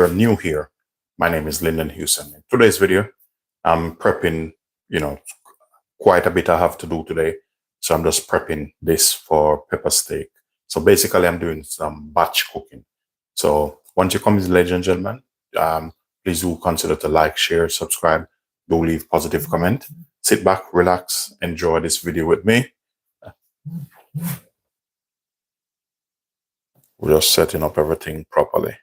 you're new here, my name is Linden Houston. In today's video, I'm prepping, quite a bit I have to do today. So I'm just prepping this for pepper steak. So basically I'm doing some batch cooking. So once you come in, ladies and gentlemen, please do consider to like, share, subscribe, do leave positive comment. Sit back, relax, enjoy this video with me. We're just setting up everything properly.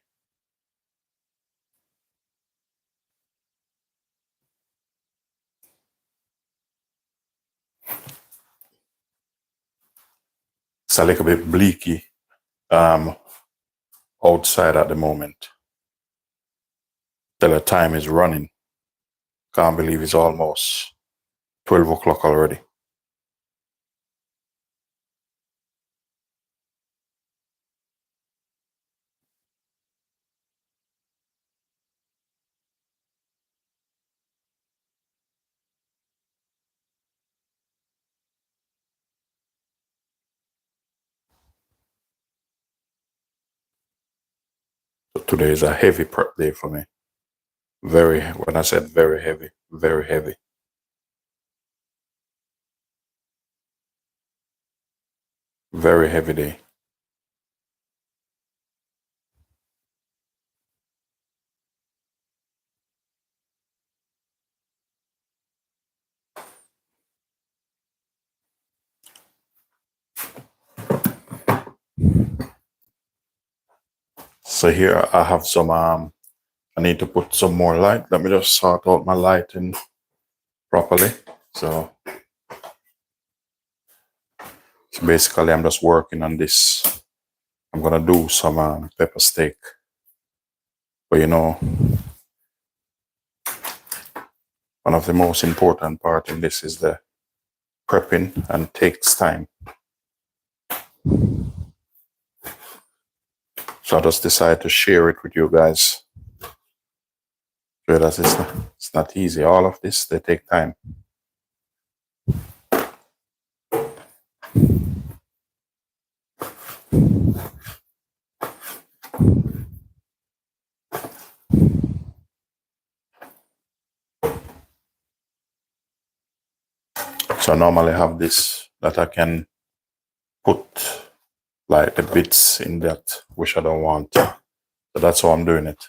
It's a little bit bleaky outside at the moment. The time is running. Can't believe it's almost 12 o'clock already. So today is a heavy prep day for me. When I said very heavy, very heavy. Very heavy day. So here I have some, I need to put some more light. Let me just sort out my lighting properly. So basically I'm just working on this. I'm gonna do some pepper steak. But one of the most important part in this is the prepping, and takes time. So I just decided to share it with you guys. Because it's not easy. All of this, they take time. So I normally have this that I can put like the bits in that which I don't want. So that's how I'm doing it.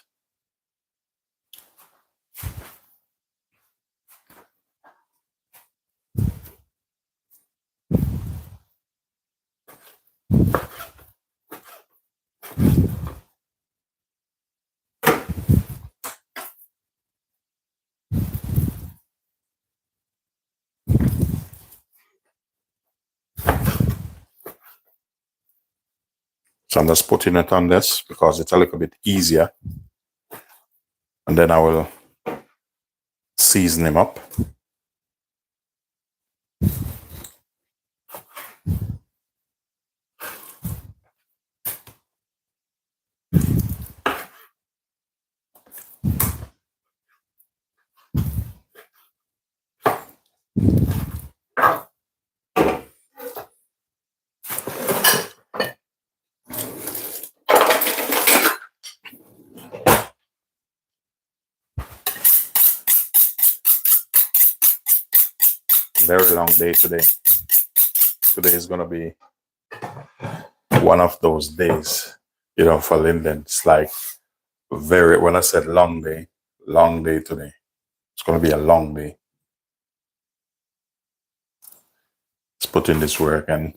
So I'm just putting it on this because it's a little bit easier. And then I will season him up. Very long day today. Today is going to be one of those days, for Linden. It's like when I said long day today. It's going to be a long day. Let's put in this work and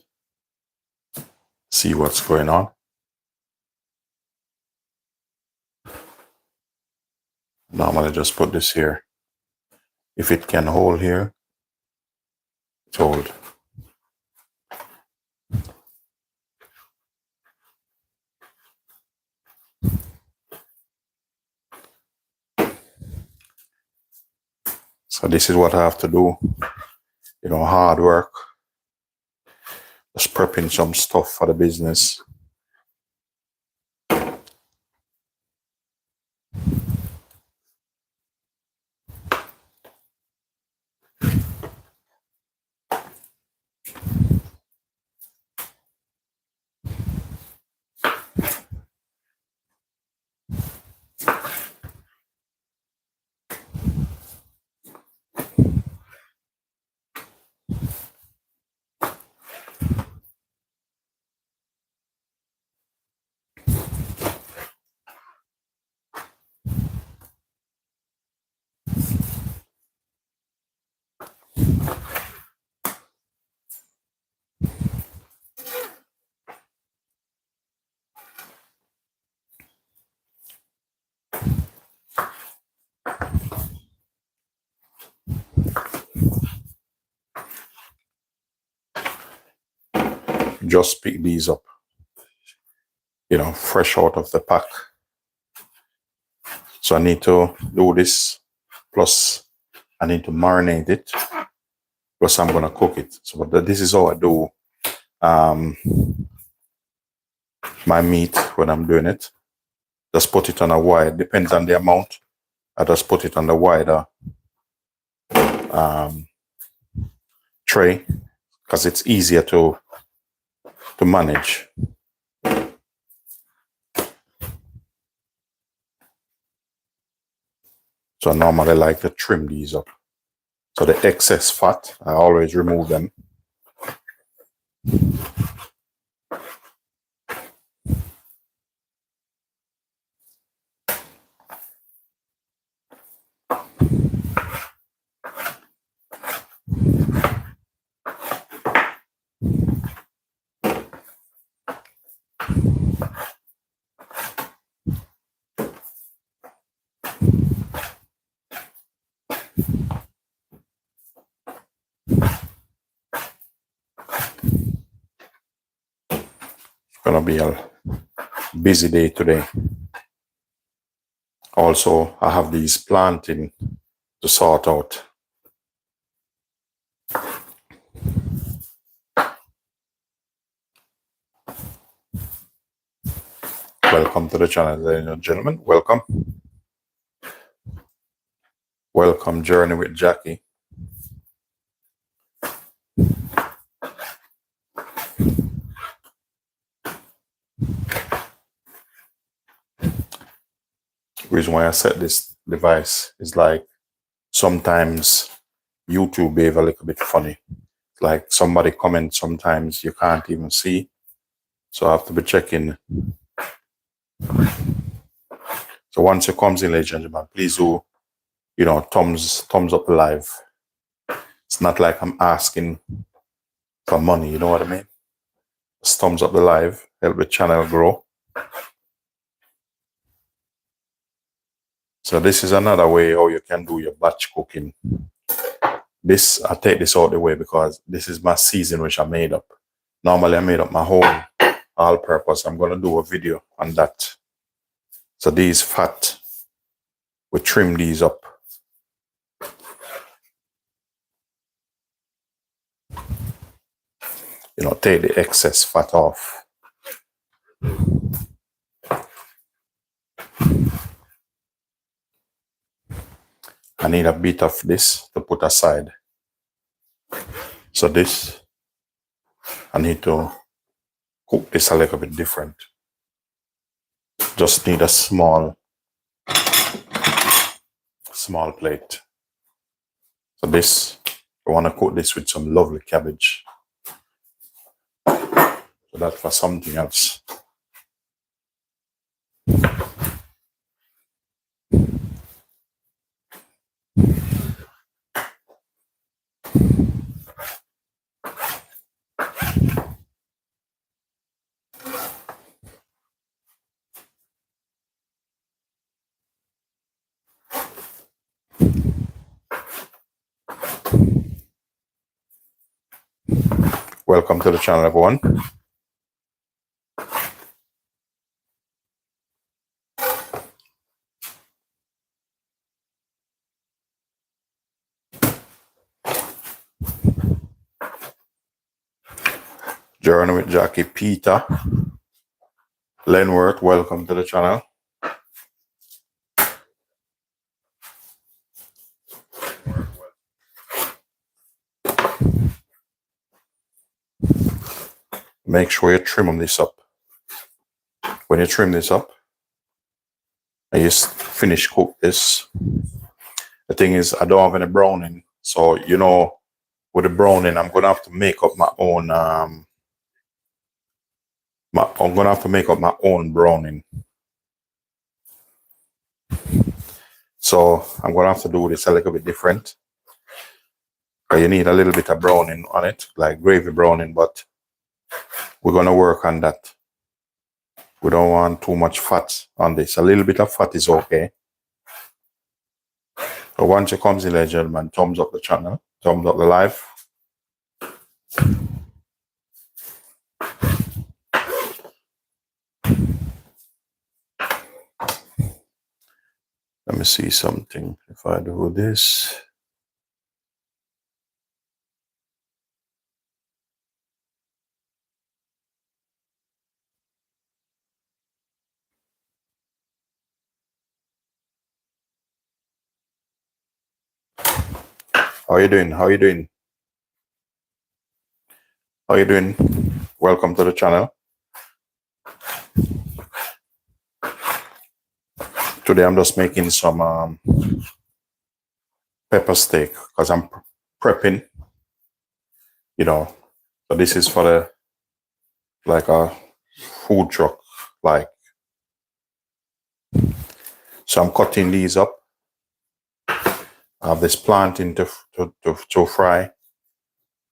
see what's going on. Normally just put this here. If it can hold here, it's hold. So this is what I have to do. Hard work. Just prepping some stuff for the business. just pick these up, you know, fresh out of the pack. So I need to do this, plus I need to marinate it, plus I'm going to cook it. So this is how I do my meat when I'm doing it. Just put it on a wide, depends on the amount. I just put it on the wider tray because it's easier to manage. So I normally like to trim these up. So the excess fat, I always remove them. It's gonna be a busy day today. Also, I have these planting to sort out. Welcome to the channel, ladies and gentlemen. Welcome. Welcome, Journey with Jackie. The reason why I set this device is like sometimes YouTube behave a little bit funny. Like somebody comments sometimes you can't even see. So I have to be checking. So once it comes in, ladies and gentlemen, please do, you know, thumbs up the live. It's not like I'm asking for money, you know what I mean? Just thumbs up the live, help the channel grow. So this is another way how you can do your batch cooking. This, I take this out the way because this is my season which I made up. Normally I made up my whole all-purpose. I'm going to do a video on that. So these fat, we trim these up. You know, take the excess fat off. I need a bit of this to put aside. So this, I need to cook this a little bit different. Just need a small plate. So this, I want to cook this with some lovely cabbage. So that's for something else. Welcome to the channel, everyone. Journey with Jackie, Peter, Lenworth, welcome to the channel. Make sure you trim this up. When you trim this up, I just finish cook this. The thing is, I don't have any browning. So, you know, with the browning, I'm going to have to make up my own, I'm going to have to make up my own browning. So I'm going to have to do this a little bit different. You need a little bit of browning on it, like gravy browning, but we're going to work on that. We don't want too much fat on this. A little bit of fat is okay. So once it comes in, ladies and gentlemen, thumbs up the channel, thumbs up the live. Let me see something. If I do this. How are you doing? How are you doing? How are you doing? Welcome to the channel. Today I'm just making some pepper steak because I'm prepping, you know. So this is for the like a food truck, like. So I'm cutting these up. I have this plantain to fry,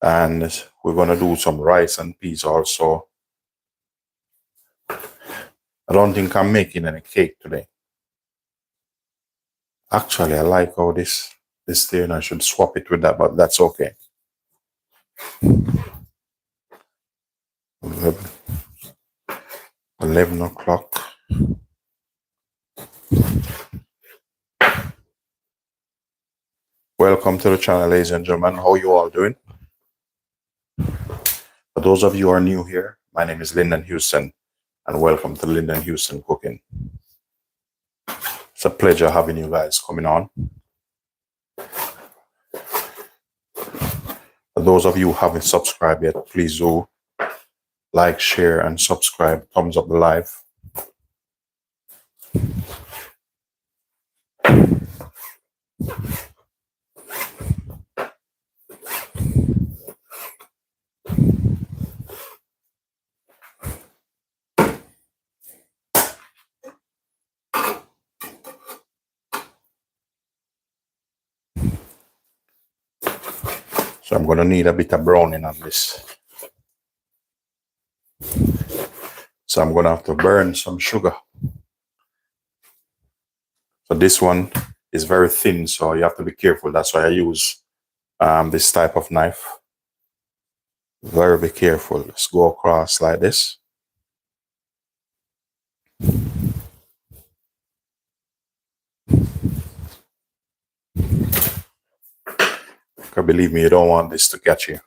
and we're gonna do some rice and peas also. I don't think I'm making any cake today. Actually, I like how this there, and I should swap it with that, but that's okay. 11 o'clock. Welcome to the channel, ladies and gentlemen. How you all doing? For those of you who are new here, my name is Linden Houston, and welcome to Linden Houston Cooking. It's a pleasure having you guys coming on. For those of you who haven't subscribed yet, please do like, share, and subscribe. Thumbs up the live. So I'm going to need a bit of browning on this. So I'm going to have to burn some sugar. So this one is very thin, so you have to be careful. That's why I use this type of knife. Very be careful. Let's go across like this. Because believe me, you don't want this to catch you.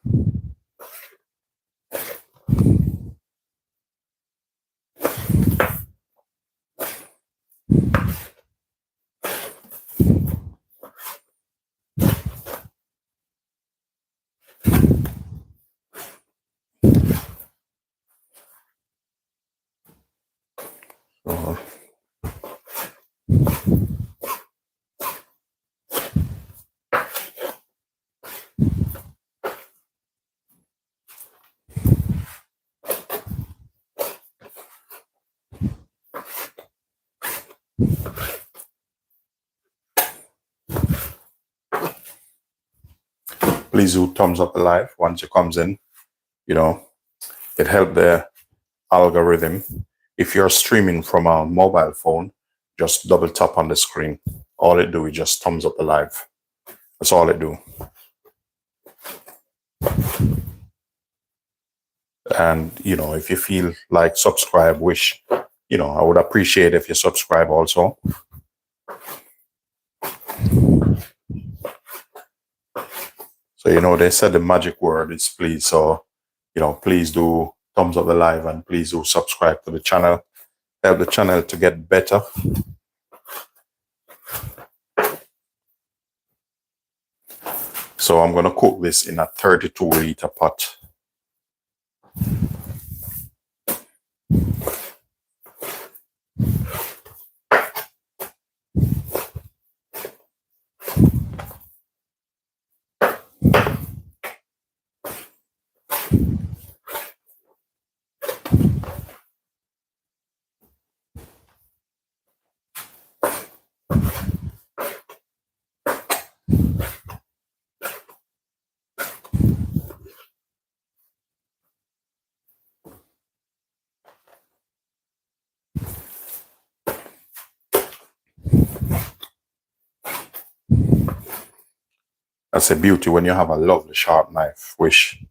So, please do thumbs up the live once it comes in. You know, it helps the algorithm. If you're streaming from a mobile phone, just double tap on the screen. All it do is just thumbs up the live. That's all it do. And, you know, if you feel like subscribe, you know, I would appreciate if you subscribe also. So, you know, they said the magic word is please. So, you know, please do thumbs up the live and please do subscribe to the channel. Help the channel to get better. So I'm going to cook this in a 32-liter pot. That's a beauty when you have a lovely sharp knife, which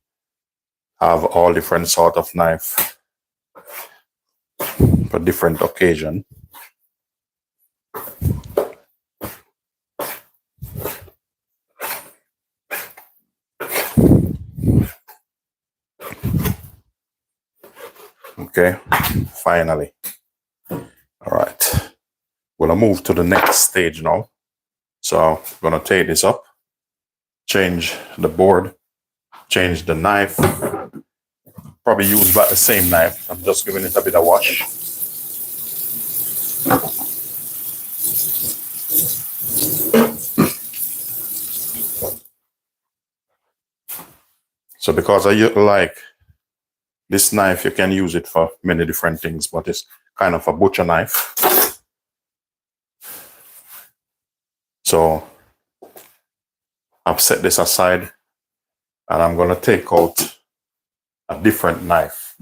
have all different sort of knife for different occasion. Okay, finally. All right, we're gonna move to the next stage now. So I'm gonna take this up, change the board, change the knife. Probably use about the same knife. I'm just giving it a bit of wash. So because I like this knife, you can use it for many different things, but it's kind of a butcher knife. So I've set this aside and I'm gonna take out a different knife.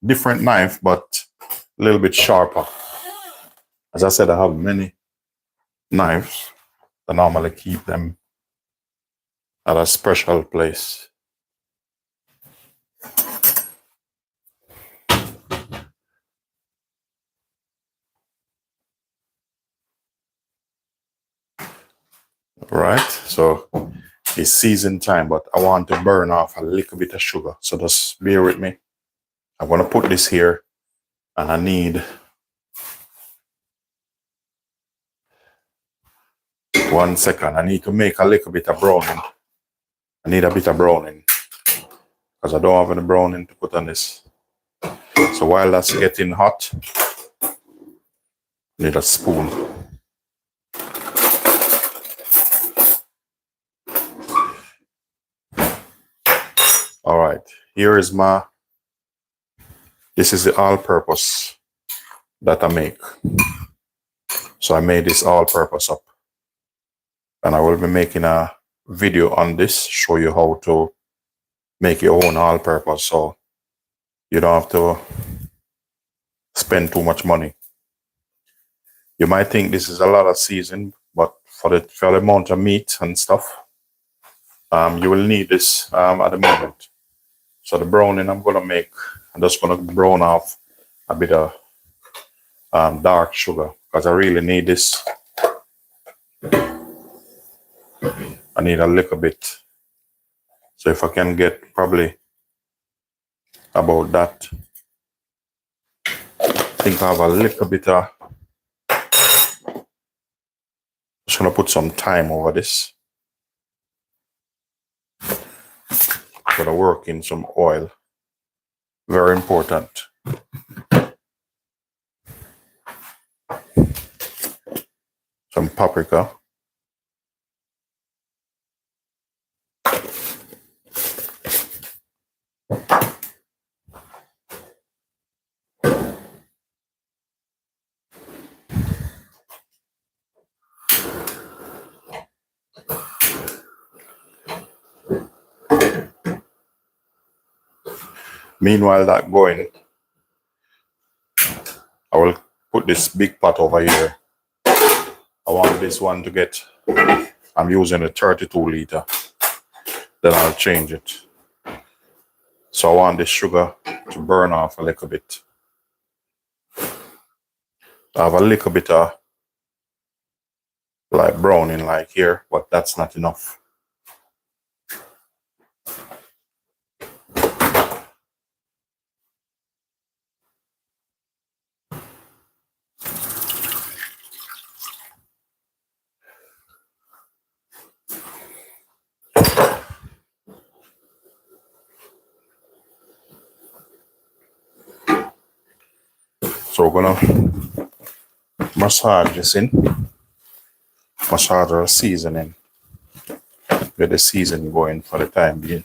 Different knife, but a little bit sharper. As I said, I have many knives. I normally keep them at a special place. Right, so it's season time, but I want to burn off a little bit of sugar. So just bear with me. I'm gonna put this here and I need 1 second. I need to make a little bit of browning. I need a bit of browning because I don't have any browning to put on this. So while that's getting hot, I need a spoon. All right, here is this is the all-purpose that I make. So I made this all-purpose up. And I will be making a video on this, show you how to make your own all-purpose so you don't have to spend too much money. You might think this is a lot of season, but for the amount of meat and stuff, you will need this at the moment. So the browning I'm gonna make, I'm just gonna brown off a bit of dark sugar because I really need this. I need a little bit. So if I can get probably about that, I think I have a little bit of, just gonna put some thyme over this. Gonna work in some oil. Very important. Some paprika. Meanwhile that going, I will put this big pot over here. I want this one to get, I'm using a 32 liter. Then I'll change it. So I want this sugar to burn off a little bit. I have a little bit of like browning like here, but that's not enough. So we're gonna massage this in, massage our seasoning. Get the seasoning going for the time being.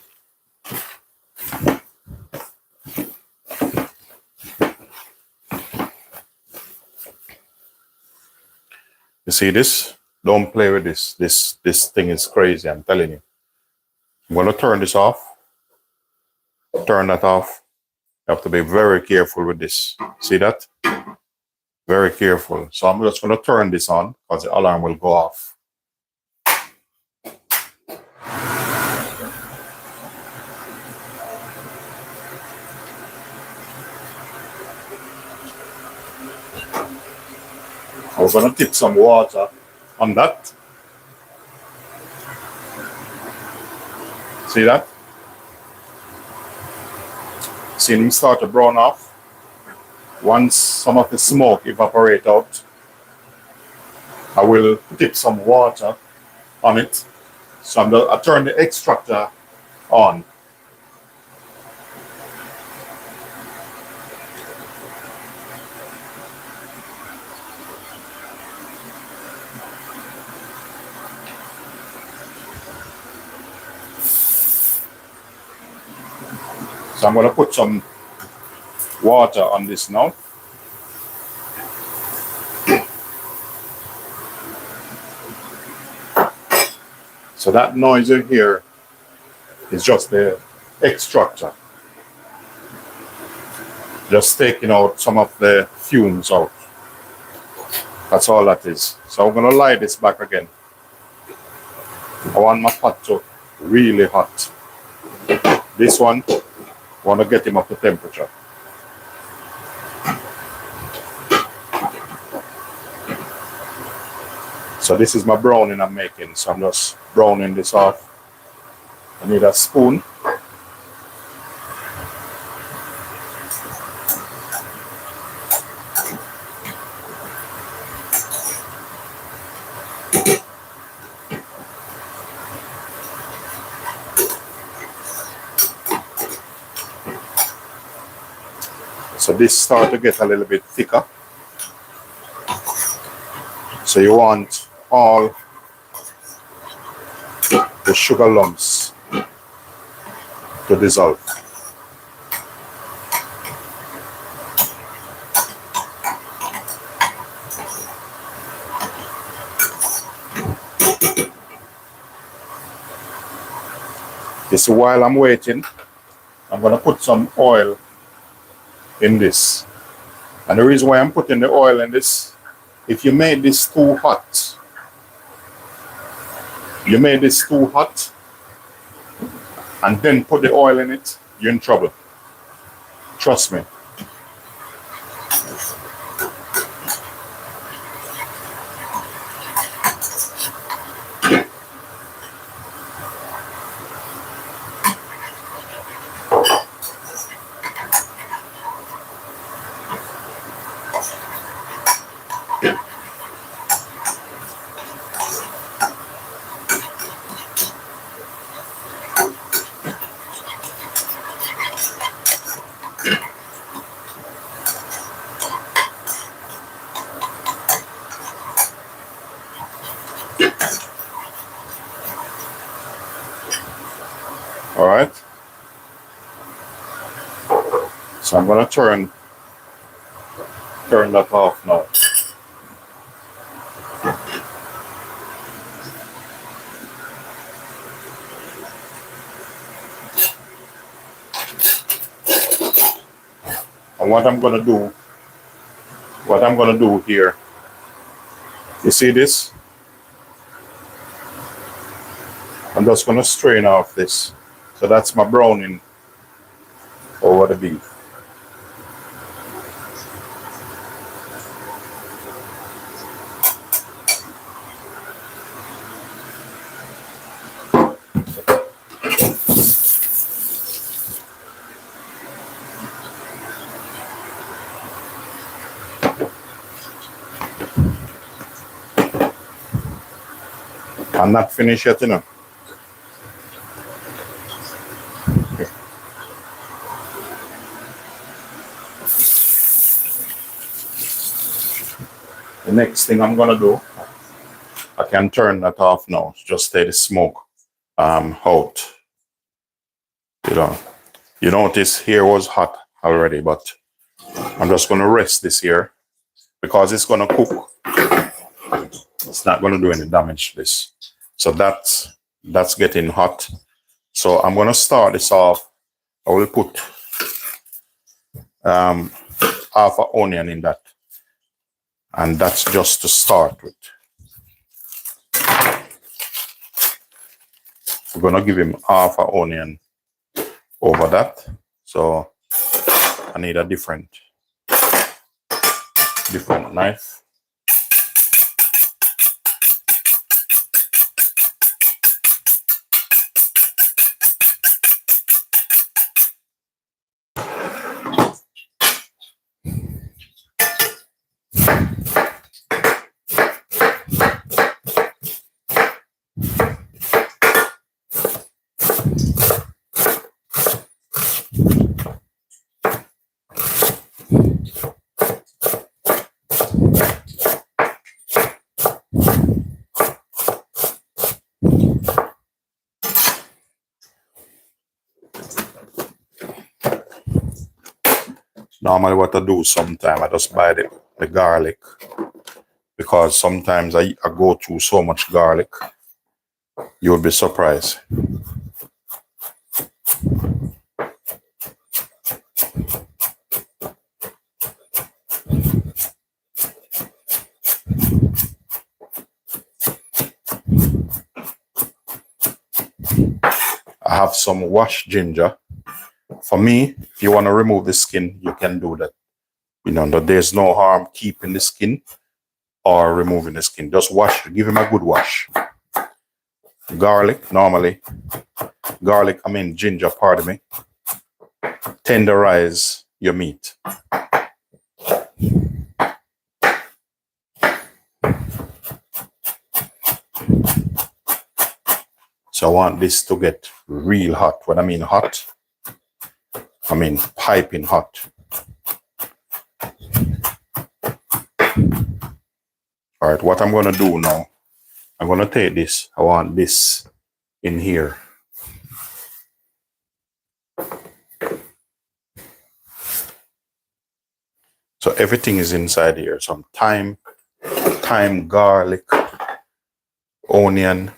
You see this? Don't play with this. This thing is crazy, I'm telling you. I'm gonna turn this off. Turn that off. You have to be very careful with this. See that? Very careful. So I'm just gonna turn this on because the alarm will go off. We're going to tip some water on that. See that? See them start to brown off. Once some of the smoke evaporate out, I will dip some water on it. So I turn the extractor on. So I'm going to put some water on this now. So that noise you hear is just the extractor. Just taking out some of the fumes out. That's all that is. So I'm going to light this back again. I want my pot to really hot. This one, I want to get him up to temperature. So this is my browning I'm making. So I'm just browning this off. I need a spoon. So this starts to get a little bit thicker. So you want all the sugar lumps to dissolve. So while I'm waiting, I'm going to put some oil in this. And the reason why I'm putting the oil in this, if you made this too hot, and then put the oil in it, you're in trouble. Trust me. All right. So I'm going to turn that off now. And what I'm going to do here, you see this? I'm just going to strain off this. So that's my browning over the beef. I'm not finished yet, you know. The next thing I'm gonna do, I can turn that off now. Just stay the smoke out. You notice here was hot already, but I'm just gonna rest this here because it's gonna cook. It's not gonna do any damage to this. So that's getting hot. So I'm gonna start this off. I will put half an onion in that. And that's just to start with. We're gonna give him half an onion over that. So I need a different knife. Normally what I do sometimes, I just buy the garlic, because sometimes I go through so much garlic, you will be surprised. I have some washed ginger. For me, if you want to remove the skin, you can do that. You know, there's no harm keeping the skin or removing the skin. Just wash, give him a good wash. Garlic, normally, ginger, pardon me, tenderize your meat. So I want this to get real hot. When I mean hot, I mean piping hot. All right, what I'm going to do now, I'm going to take this. I want this in here. So everything is inside here. Some thyme, garlic, onion,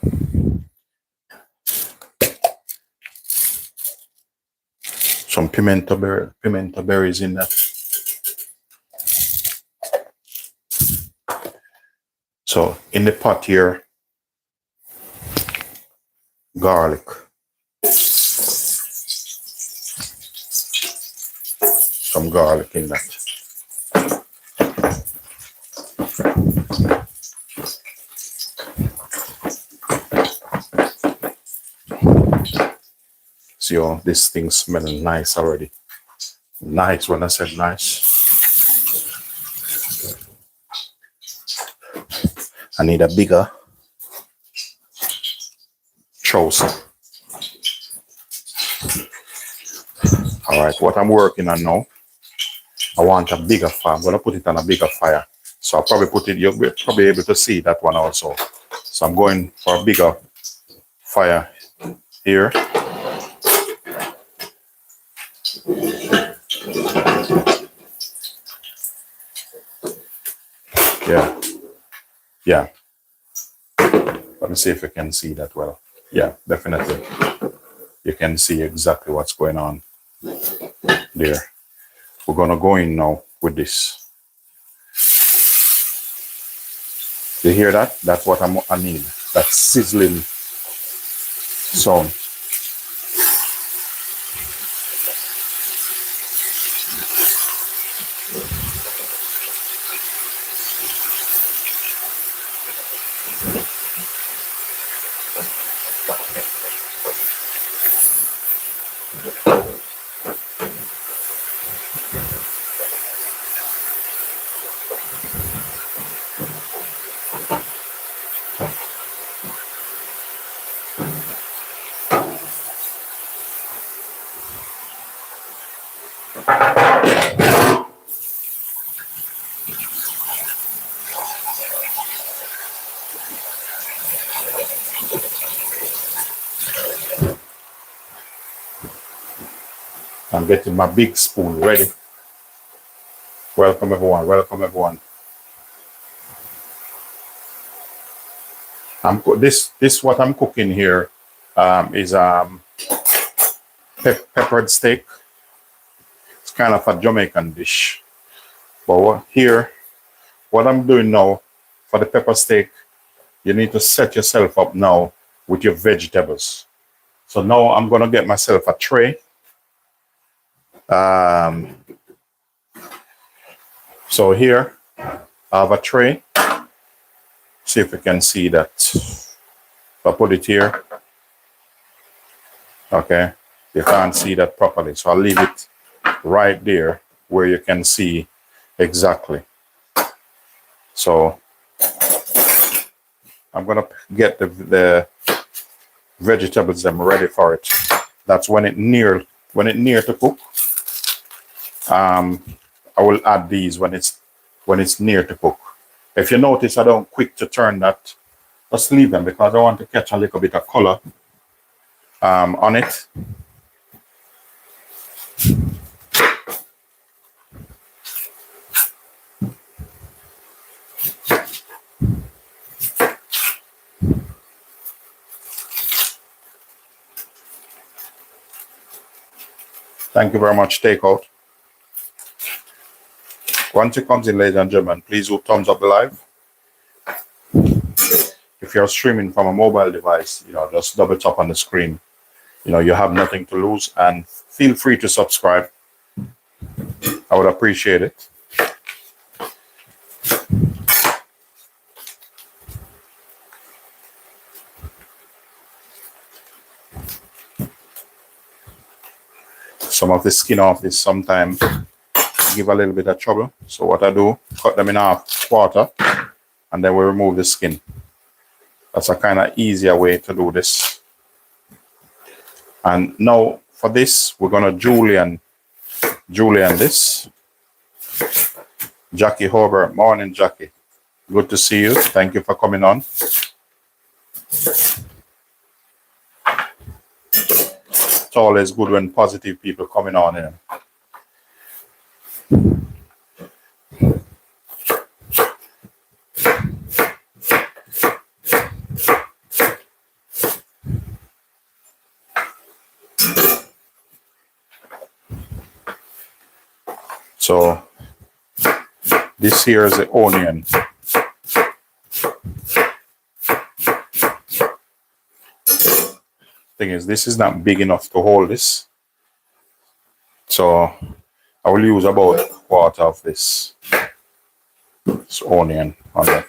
some pimento berries in that. So in the pot here, garlic, some garlic in that. See, oh, this thing smelling nice already. Nice, when I said nice. I need a bigger chosen. All right, what I'm working on now, I want a bigger fire. I'm going to put it on a bigger fire. So I'll probably put it, you'll be probably able to see that one also. So I'm going for a bigger fire here. Yeah. Yeah. Let me see if you can see that well. Yeah, definitely. You can see exactly what's going on there. We're going to go in now with this. You hear that? That's what I need. That sizzling sound. I'm getting my big spoon ready. Welcome everyone. Welcome everyone. This what I'm cooking here is peppered steak. It's kind of a Jamaican dish. But what I'm doing now for the pepper steak, you need to set yourself up now with your vegetables. So now I'm gonna get myself a tray. So here I have a tray. See if you can see that. If I put it here, okay, you can't see that properly. So I'll leave it right there where you can see exactly. So I'm gonna get the vegetables them ready for it. That's when it near to cook. I will add these when it's near to cook. If you notice I don't quick to turn that, just leave them because I want to catch a little bit of color on it. Thank you very much, Takeout. Once it comes in, ladies and gentlemen, please do thumbs up the live. If you're streaming from a mobile device, just double tap on the screen. You have nothing to lose, and feel free to subscribe. I would appreciate it. Some of the skin off this sometimes give a little bit of trouble. So what I do, cut them in half, quarter, and then we remove the skin. That's a kind of easier way to do this. And now for this, we're gonna julienne this. Jackie Hobart, morning Jackie. Good to see you. Thank you for coming on. It's always good when positive people coming on here. So this here is the onion. Thing is, this is not big enough to hold this. So I will use about a quarter of this onion on it.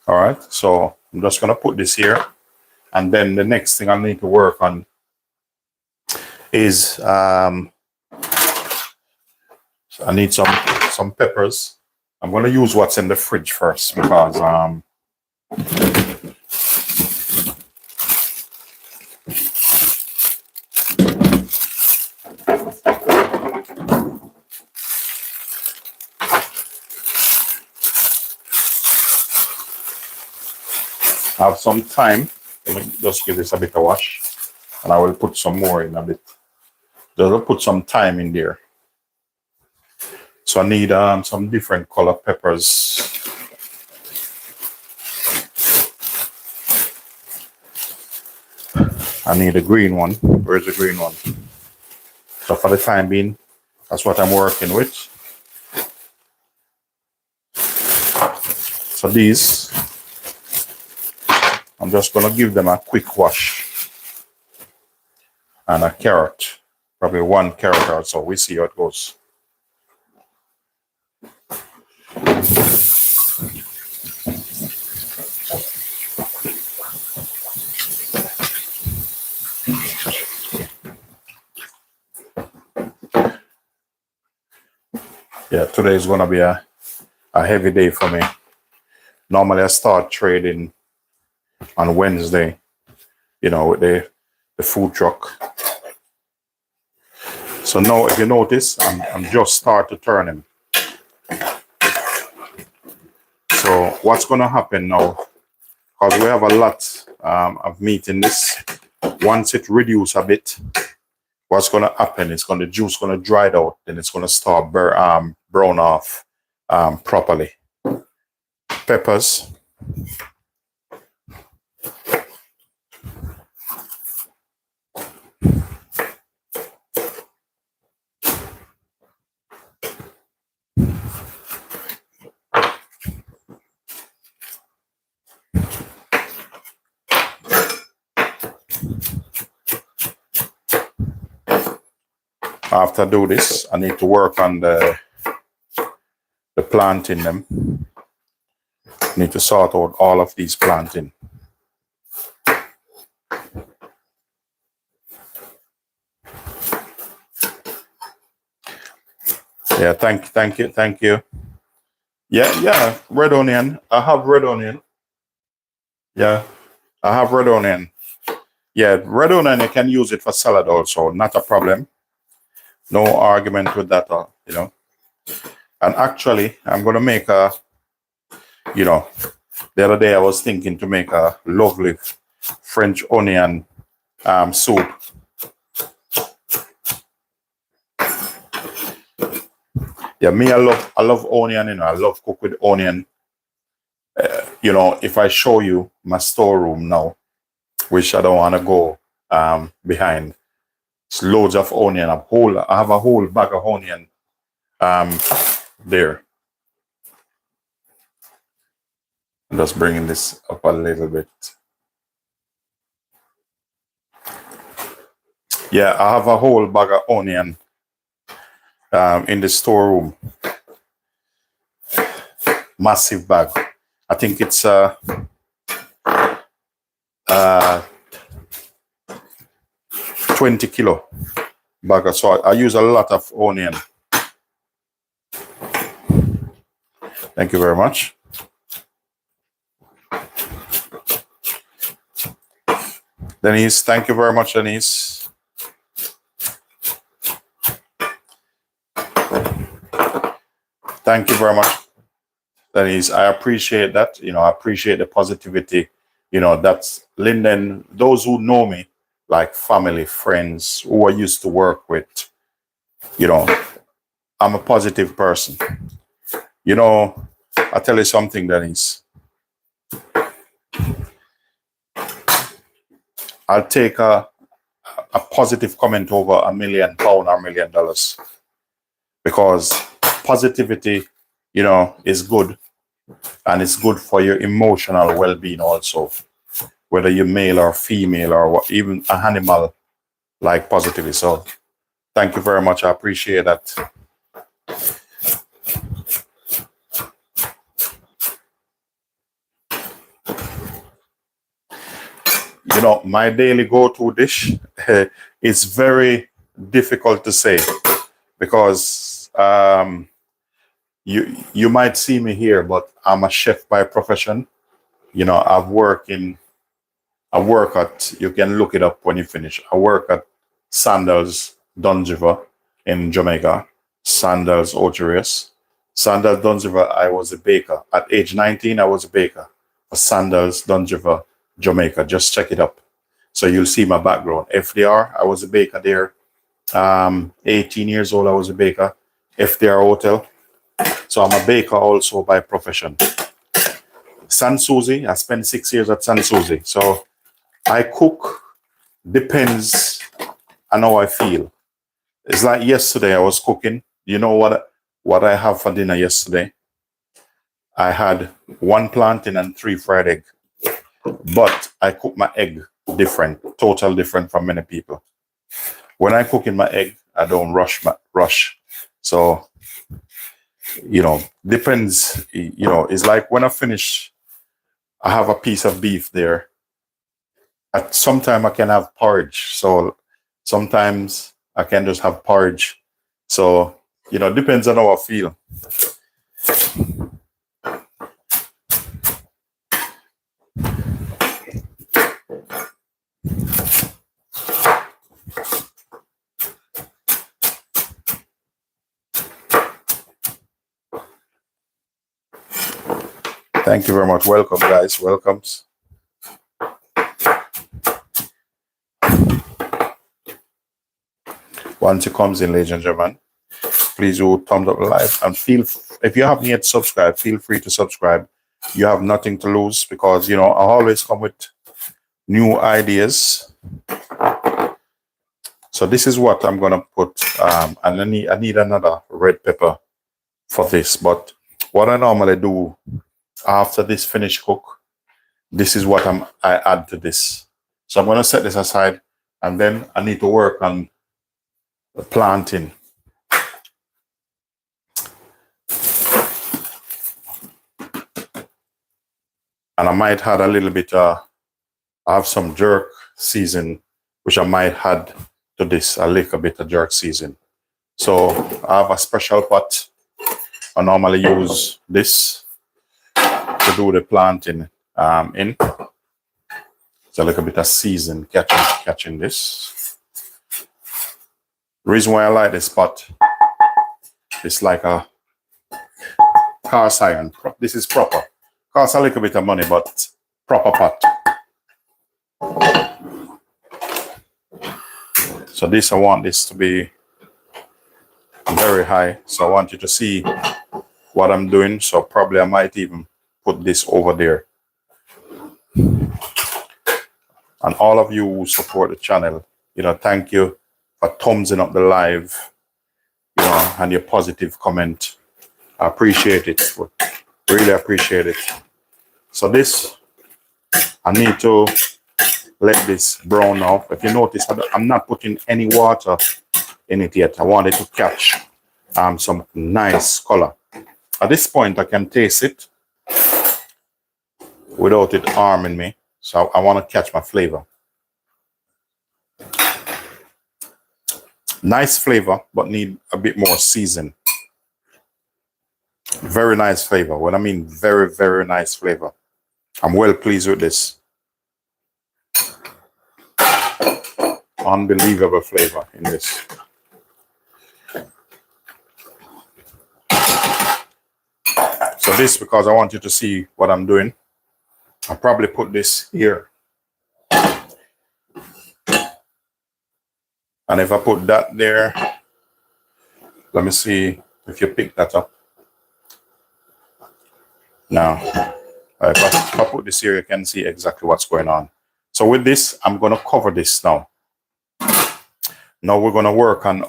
All right, so I'm just gonna put this here. And then the next thing I need to work on is I need some peppers. I'm going to use what's in the fridge first because I have some time. Let me just give this a bit of wash, and I will put some more in a bit. Just put some thyme in there. So I need some different color peppers. I need a green one. Where's the green one? So for the time being, that's what I'm working with. So these, I'm just gonna give them a quick wash. And a carrot, probably one carrot or so. We see how it goes. Yeah, today is gonna be a heavy day for me. Normally I start trading on Wednesday, with the food truck. So now if you notice, I'm just start to turn him. So what's gonna happen now, because we have a lot of meat in this, once it reduces a bit, what's gonna happen is the juice gonna dry out, then it's gonna start brown off properly. Peppers. After I do this, I need to work on the planting them. I need to sort out all of these planting. Yeah, thank you. Yeah, red onion. I have red onion. Yeah, I have red onion. Yeah, red onion, you can use it for salad also, not a problem. No argument with that, And actually, I'm going to make the other day I was thinking to make a lovely French onion soup. Yeah, me, I love onion, I love cook with onion. you know, if I show you my storeroom now, which I don't want to go behind, it's loads of onion. I have a whole bag of onion there. I'm just bringing this up a little bit. Yeah, I have a whole bag of onion in the storeroom. Massive bag. I think it's 20 kilo bag. So I use a lot of onion. Thank you very much. Denise, thank you very much, Denise. Thank you very much, Denise. I appreciate that. You know, I appreciate the positivity. You know, that's Linden. Those who know me, like family, friends, who I used to work with, you know, I'm a positive person. You know, I'll tell you something, Denise. I'll take a positive comment over £1 million or $1 million, because positivity, you know, is good, and it's good for your emotional well-being also, whether you're male or female or what, even an animal like positivity. So thank you very much. I appreciate that. You know, my daily go-to dish is very difficult to say, because you might see me here, but I'm a chef by profession. You know, I work at, you can look it up when you finish. I work at Sandals Dungiver in Jamaica, Sandals Oterius. Sandals Dungiver, I was a baker. At age 19, I was a baker for Sandals Dungiver, Jamaica. Just check it up. So you'll see my background. FDR, I was a baker there. 18 years old, I was a baker. FDR Hotel. So I'm a baker also by profession. San Suzy, I spent 6 years at San Suzy. So I cook, depends on how I feel. It's like yesterday I was cooking. You know what I have for dinner yesterday? I had 1 plantain and 3 fried egg. But I cook my egg different, total different from many people. When I cook in my egg, I don't rush. So, you know, depends, you know, it's like when I finish, I have a piece of beef there. At some time I can have porridge. So sometimes I can just have porridge. So, you know, depends on how I feel. Thank you very much. Welcome, guys. Welcomes. Once it comes in, ladies and gentlemen, please do thumbs up the live, and if you haven't yet subscribed, feel free to subscribe. You have nothing to lose, because, you know, I always come with new ideas. So this is what I'm gonna put, and I need another red pepper for this. But what I normally do after this finished cook, this is what I add to this. So I'm gonna set this aside, and then I need to work on the planting. And I might add a little bit, I have some jerk season, which I might add to this, a little bit of jerk season. So I have a special pot. I normally use this to do the planting in. So a little bit of season catching this. The reason why I like this pot, it's like a cast iron. This is proper. Costs a little bit of money, but proper pot. So this, I want this to be very high. So I want you to see what I'm doing. So probably I might even put this over there. And all of you who support the channel, thank you for thumbsing up the live, and your positive comment. I appreciate it. Really appreciate it. So this, I need to let this brown now. If you notice, I'm not putting any water in it yet. I want it to catch some nice color. At this point, I can taste it without it harming me. So I want to catch my flavor. Nice flavor, but need a bit more season. Very nice flavor. When I mean very, very nice flavor. I'm well pleased with this. Unbelievable flavor in this. So this, because I want you to see what I'm doing, I'll probably put this here. And if I put that there, let me see if you pick that up. Now, if I put this here, you can see exactly what's going on. So with this, I'm going to cover this now. Now we're going to work on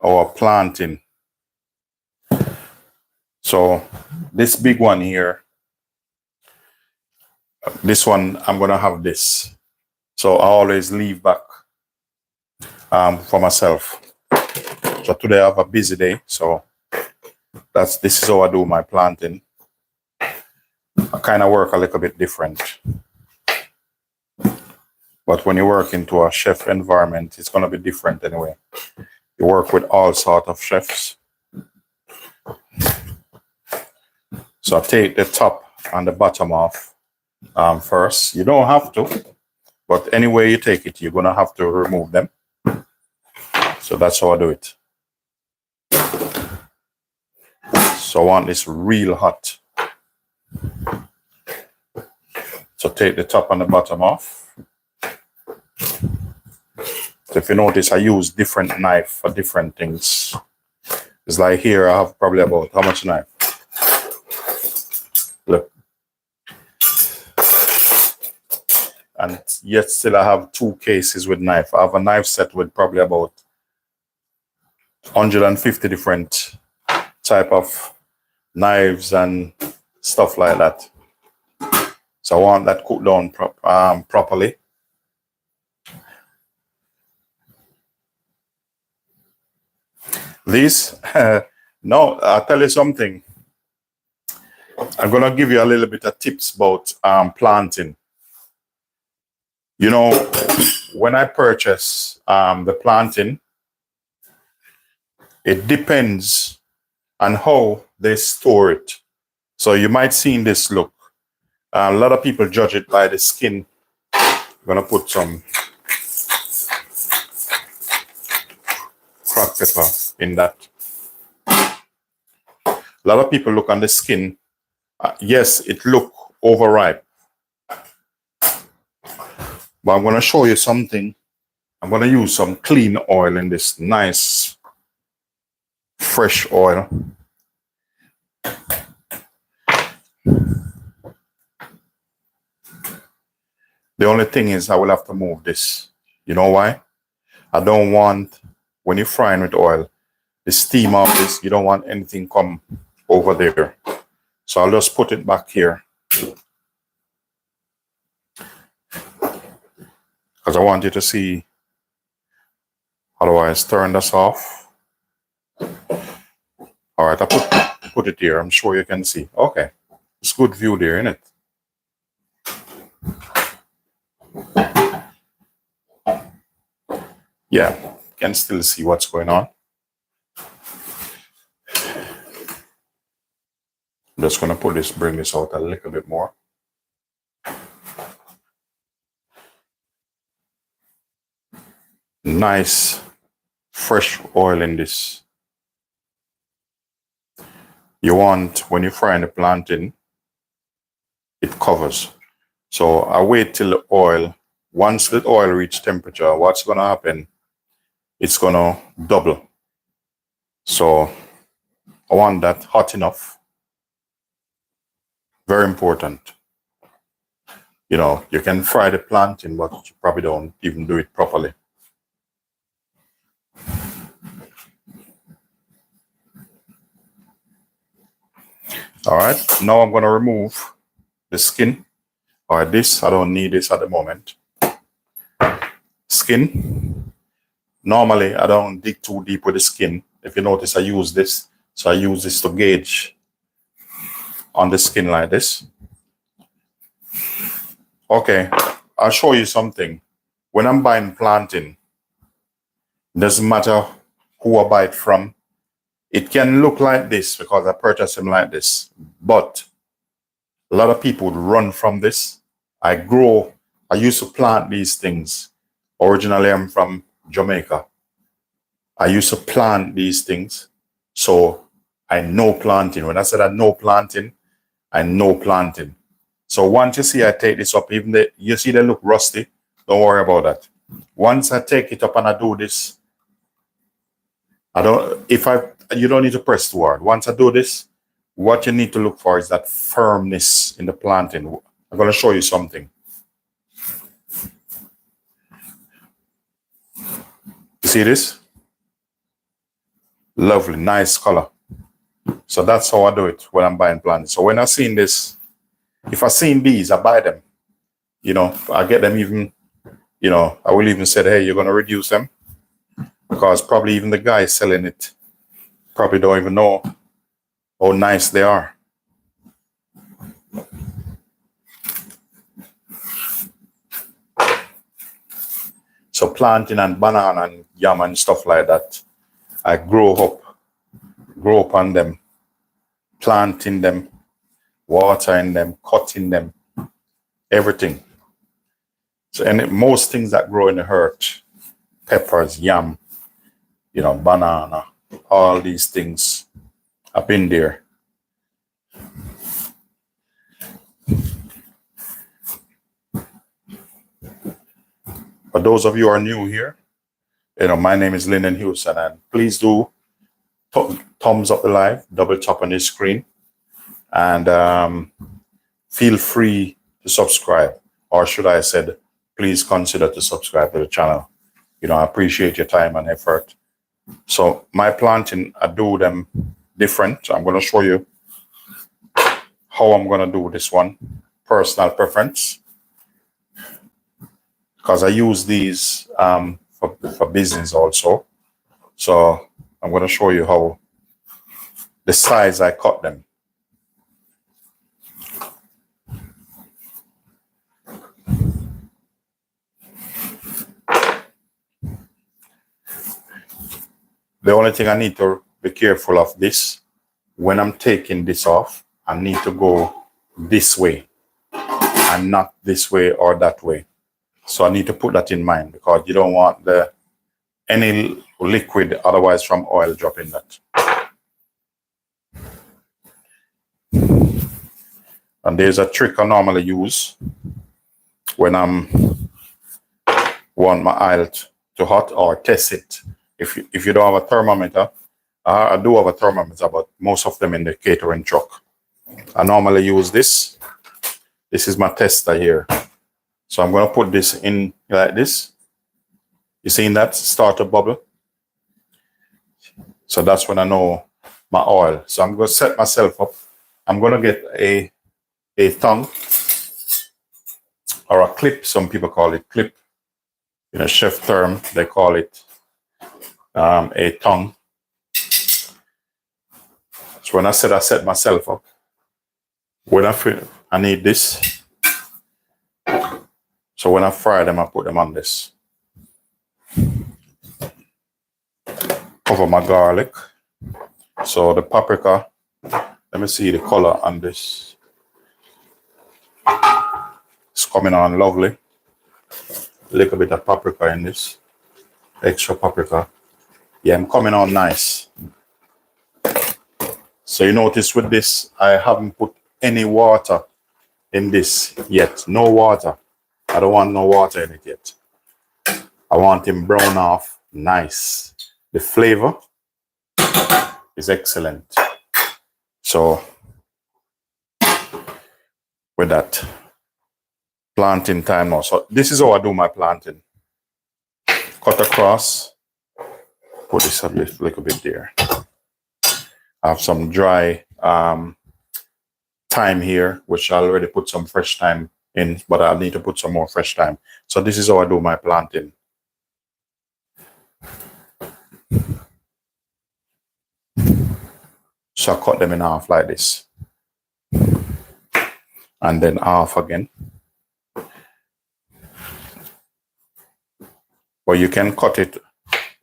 our planting. So this big one here, this one, I'm going to have this. So I always leave back for myself. So today I have a busy day. So this is how I do my planting. I kind of work a little bit different. But when you work into a chef environment, it's going to be different anyway. You work with all sorts of chefs. So I take the top and the bottom off first. You don't have to, but anyway you take it, you're going to have to remove them. So that's how I do it. So I want this real hot. So take the top and the bottom off. So if you notice, I use different knife for different things. It's like here I have probably about how much knife? Look. And yet still I have 2 cases with knife. I have a knife set with probably about 150 different type of knives and stuff like that. So I want that cooked down properly. This, no, I'll tell you something. I'm going to give you a little bit of tips about planting. When I purchase the planting, it depends on how they store it. So you might see in this look. A lot of people judge it by the skin. I'm going to put some cracked pepper in that. A lot of people look on the skin. Yes, it look overripe. But I'm going to show you something. I'm going to use some clean oil in this nice, fresh oil. The only thing is I will have to move this. You know why? I don't want, when you're frying with oil, the steam of this, you don't want anything come over there. So I'll just put it back here. Because I want you to see. Otherwise, turn this off. All right, I put it here. I'm sure you can see. Okay. It's good view there, isn't it? Yeah, you can still see what's going on. I'm just going to bring this out a little bit more. Nice, fresh oil in this. You want, when you're frying the plantain, it covers. So I wait till the oil, once the oil reach temperature, what's going to happen? It's going to double. So I want that hot enough. Very important. You know, you can fry the plantain, but you probably don't even do it properly. All right, now I'm going to remove the skin. All right, this, I don't need this at the moment. Skin. Normally, I don't dig too deep with the skin. If you notice, I use this. So I use this to gauge on the skin like this. Okay, I'll show you something. When I'm buying plantain, doesn't matter who I buy it from. It can look like this because I purchased them like this. But a lot of people would run from this. I used to plant these things. Originally, I'm from Jamaica. I used to plant these things. So I know planting. When I said I know planting, I know planting. So once you see I take this up, even you see they look rusty, don't worry about that. Once I take it up and I do this, you don't need to press too hard. Once I do this, what you need to look for is that firmness in the planting. I'm going to show you something. You see this? Lovely, nice color. So that's how I do it when I'm buying plantain. So when I seen this, if I seen these, I buy them. You know, I get them even, you know, I will even say, hey, you're going to reduce them. Because probably even the guy selling it probably don't even know how nice they are. So plantain and banana and yam and stuff like that, I grow up on them, planting them, watering them, cutting them, everything. So and most things that grow in the earth, peppers, yam, you know, banana, all these things up in there. For those of you who are new here, you know, my name is Linden Houston, and please do thumbs up the live, double tap on the screen, and feel free to subscribe, or should I say, please consider to subscribe to the channel. You know, I appreciate your time and effort. So my planting, I do them different. I'm going to show you how I'm going to do this one, personal preference, because I use these for business also. So I'm going to show you how the size I cut them. The only thing I need to be careful of this, when I'm taking this off, I need to go this way and not this way or that way. So I need to put that in mind, because you don't want any liquid otherwise from oil dropping that. And there's a trick I normally use when want my oil to hot or test it. If you don't have a thermometer, I do have a thermometer, but most of them in the catering truck. I normally use this. This is my tester here. So I'm going to put this in like this. You seen that start to bubble? So that's when I know my oil. So I'm going to set myself up. I'm going to get a tongue or a clip. Some people call it clip. In a chef term, they call it a tongue. So when I said I set myself up, when I need this. So when I fry them, I put them on this. Cover my garlic. So the paprika, let me see the color on this. It's coming on lovely. A little bit of paprika in this. Extra paprika. Yeah, I'm coming on nice. So you notice with this, I haven't put any water in this yet. No water. I don't want no water in it yet. I want him brown off nice. The flavor is excellent. So with that, planting time now. So this is how I do my planting. Cut across, put this a little bit there. I have some dry thyme here, which I already put some fresh thyme in, but I need to put some more fresh thyme. So this is how I do my planting. So I cut them in half like this. And then half again. Or you can cut it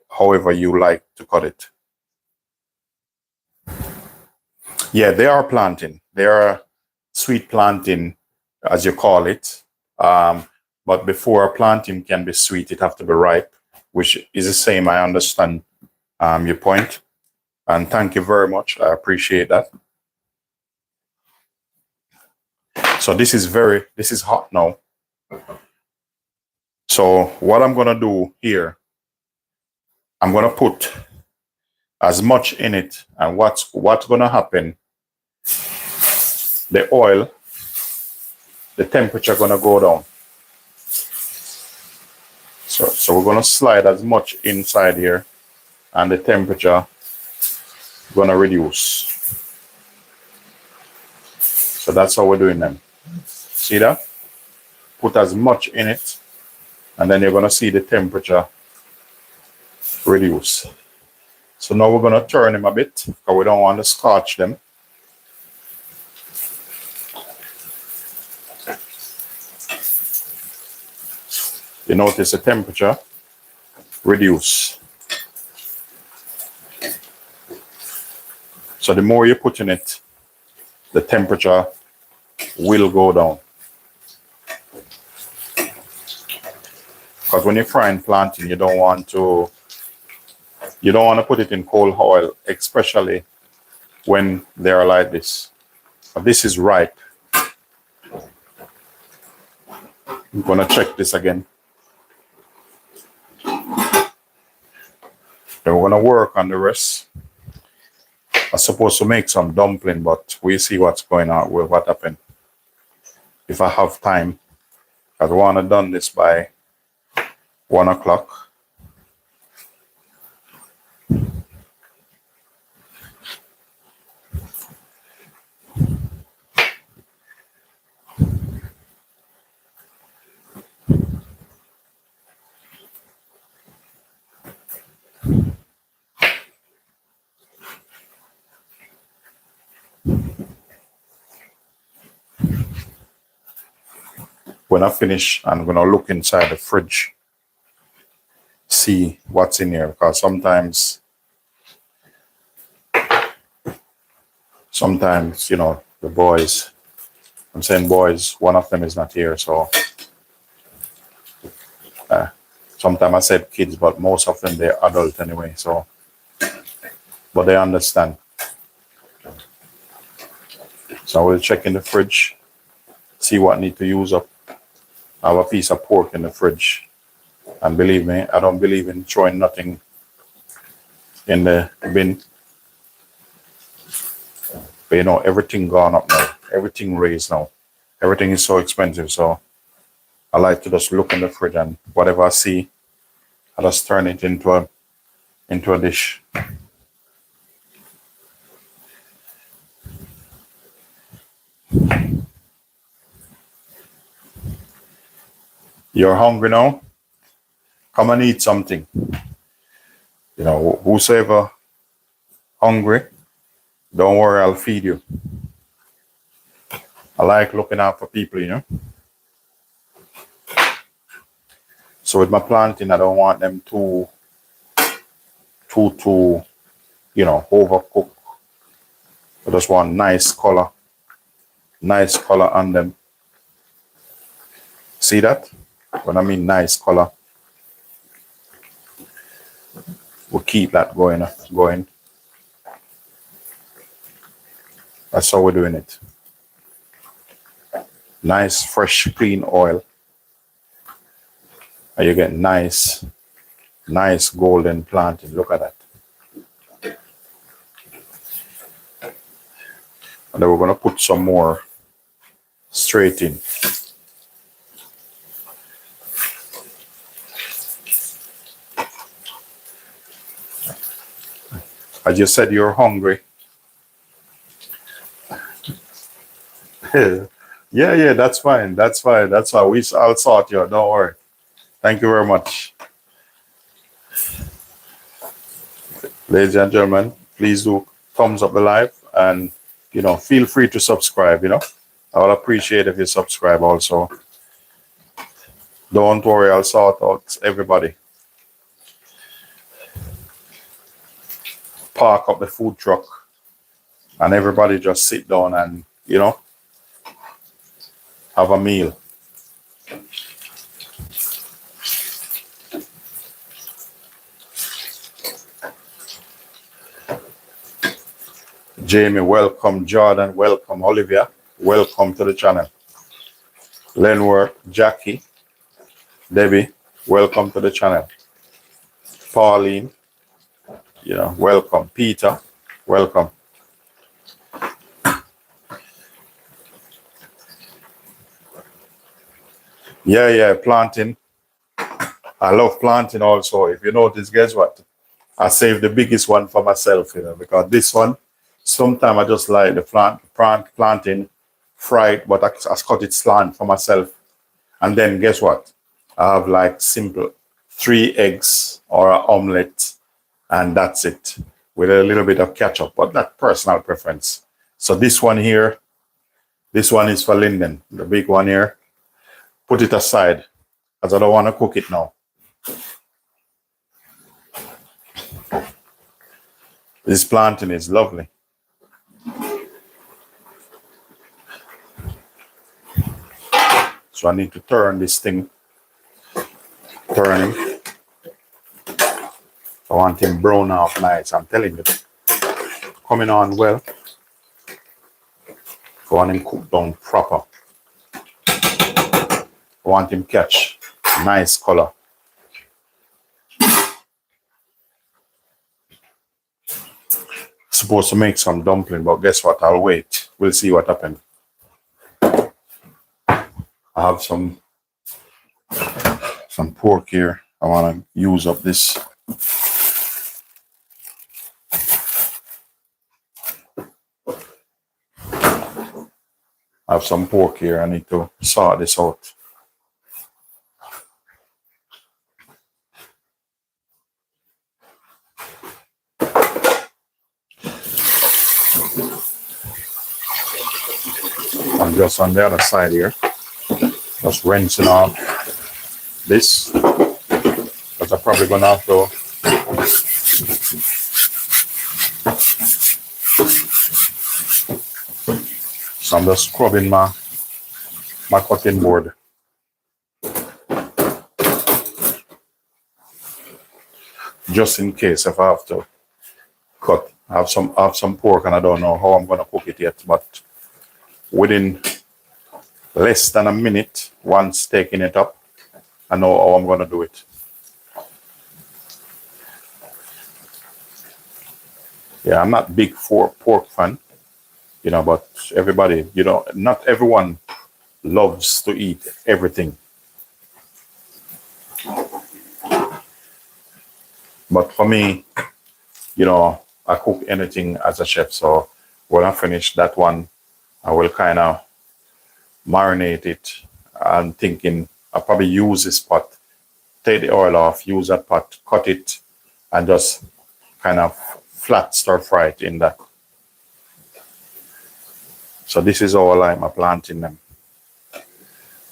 however you like to cut it. Yeah, they are planting. They are sweet planting, as you call it. But before a planting can be sweet, it have to be ripe, which is the same. I understand your point. And thank you very much. I appreciate that. So this is hot now. So what I'm gonna do here, I'm gonna put as much in it, and what's gonna happen, the oil, the temperature gonna go down. So we're gonna slide as much inside here, and the temperature gonna reduce. So that's how we're doing them. See that? Put as much in it, and then you're gonna see the temperature reduce. So now we're gonna turn them a bit, because we don't want to scorch them. You notice the temperature reduce. So the more you put in it, the temperature will go down. Because when you're frying plantain, you don't want to put it in cold oil, especially when they are like this. But this is ripe. I'm gonna check this again. Then we're gonna work on the rest. I'm supposed to make some dumpling, but we see what's going on with what happened. If I have time, I want to done this by 1 o'clock. When I finish, I'm gonna look inside the fridge, see what's in here, because sometimes, you know, the boys, I'm saying boys, one of them is not here, so sometimes I said kids, but most of them, they're adult anyway, so, but they understand. So I will check in the fridge, see what I need to use up. I have a piece of pork in the fridge, and believe me, I don't believe in throwing nothing in the bin. But you know, everything gone up now, everything raised now, everything is so expensive. So I like to just look in the fridge, and whatever I see, I just turn it into a dish. You're hungry now? Come and eat something. You know, whosoever hungry, don't worry, I'll feed you. I like looking out for people, you know. So with my planting, I don't want them too, you know, overcooked. I just want nice color on them. See that? When I mean nice color, we'll keep that going. That's how we're doing it. Nice, fresh, clean oil. And you get nice golden planting. Look at that. And then we're gonna put some more straight in. As you said, you're hungry. Yeah, that's fine. That's fine. That's fine. I'll sort you out. Don't worry. Thank you very much. Ladies and gentlemen, please do thumbs up the live and, feel free to subscribe, I will appreciate if you subscribe also. Don't worry, I'll sort out everybody. Park up the food truck and everybody just sit down and, have a meal. Jamie, welcome. Jordan, welcome. Olivia, welcome to the channel. Lenworth, Jackie, Debbie, welcome to the channel. Pauline, welcome. Peter, welcome. Yeah, planting. I love planting also. If you notice, guess what? I saved the biggest one for myself, because this one, sometimes I just like the planting fried, but I cut it slant for myself. And then guess what? I have like simple 3 eggs or an omelette, and that's it, with a little bit of ketchup, but that's personal preference. So this one here, this one is for Linden, the big one here. Put it aside, as I don't want to cook it now. This planting is lovely. So I need to turn this thing. Turning. I want him brown off nice, I'm telling you. Coming on well. I want him cooked down proper. I want him catch nice color. Supposed to make some dumpling, but guess what? I'll wait. We'll see what happens. I have some pork here. I want to use up this. I have some pork here. I need to sort this out. I'm just on the other side here, just rinsing off this, because I'm probably gonna have to so I'm just scrubbing my cutting board. Just in case if I have to cut, I have some pork and I don't know how I'm gonna cook it yet, but within less than a minute, once taking it up, I know how I'm gonna do it. Yeah, I'm not big for pork fan, but everybody, not everyone loves to eat everything. But for me, I cook anything as a chef. So when I finish that one, I will kind of marinate it. I'm thinking I'll probably use this pot, take the oil off, use that pot, cut it, and just kind of flat stir fry it in that. So this is how I like my planting them.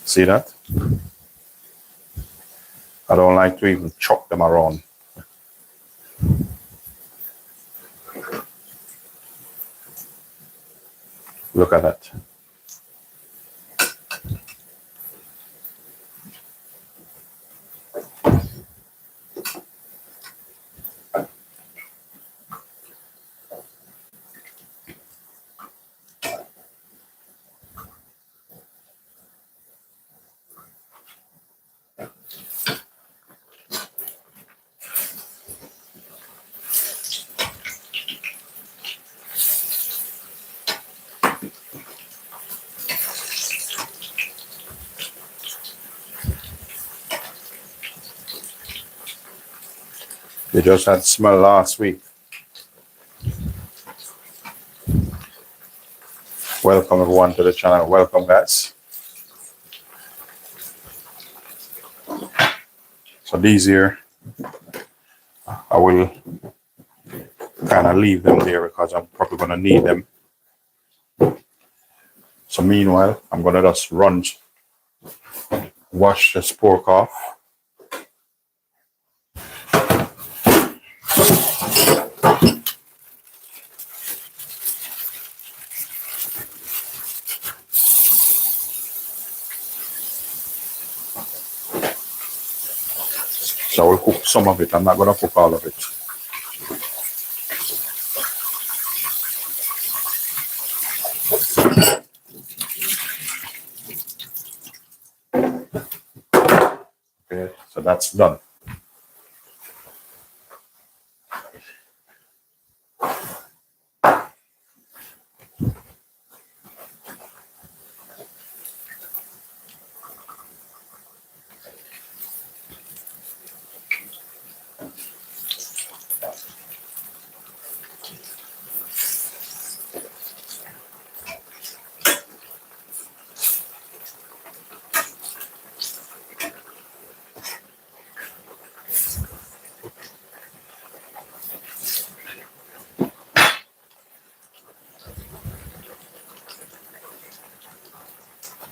See that? I don't like to even chop them around. Look at that. They just had smell last week. Welcome everyone to the channel. Welcome guys. So these here, I will kind of leave them there because I'm probably going to need them. So meanwhile, I'm going to just wash this pork off. So I will cook some of it. I'm not going to cook all of it. Okay, so that's done.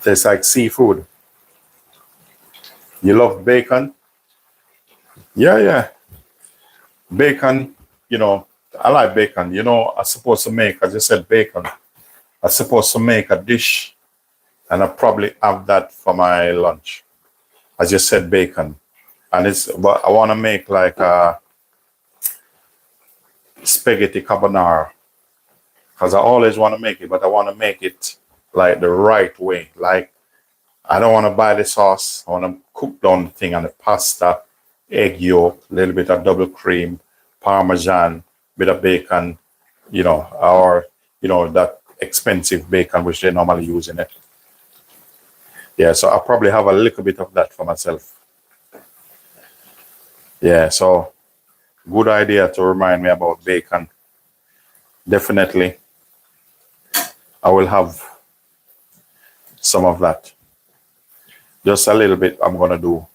Tastes like seafood. You love bacon? Yeah. Bacon, I like bacon. I'm supposed to make, as you said, bacon. I'm supposed to make a dish and I probably have that for my lunch. As you said, bacon. But I want to make like a spaghetti carbonara. Because I always want to make it, but I want to make it like the right way. Like, I don't want to buy the sauce. I want to cook down the thing and the pasta, egg yolk, a little bit of double cream, parmesan, bit of bacon, or, that expensive bacon which they normally use in it. Yeah, so I'll probably have a little bit of that for myself. Yeah, so good idea to remind me about bacon. Definitely, I will have some of that. Just a little bit I'm going to do.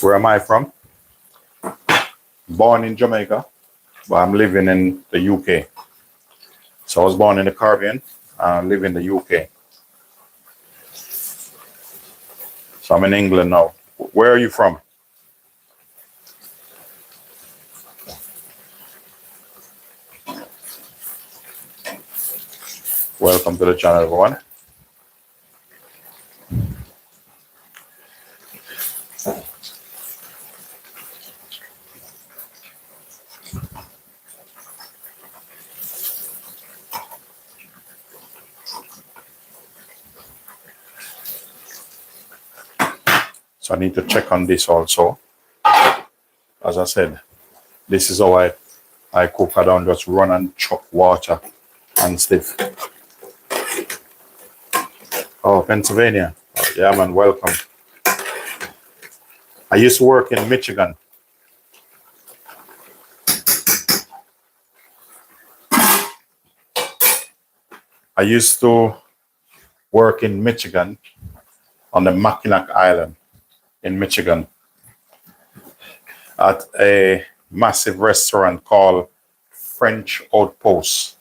Where am I from? Born in Jamaica, but I'm living in the UK. So I was born in the Caribbean, live in the UK. So I'm in England now. Where are you from? Welcome to the channel, everyone. So I need to check on this also. As I said, this is how I cook. I don't just run and chop water and stuff. Oh, Pennsylvania. Yeah, man, welcome. I used to work in Michigan. I used to work in Michigan on the Mackinac Island in Michigan at a massive restaurant called French Outpost.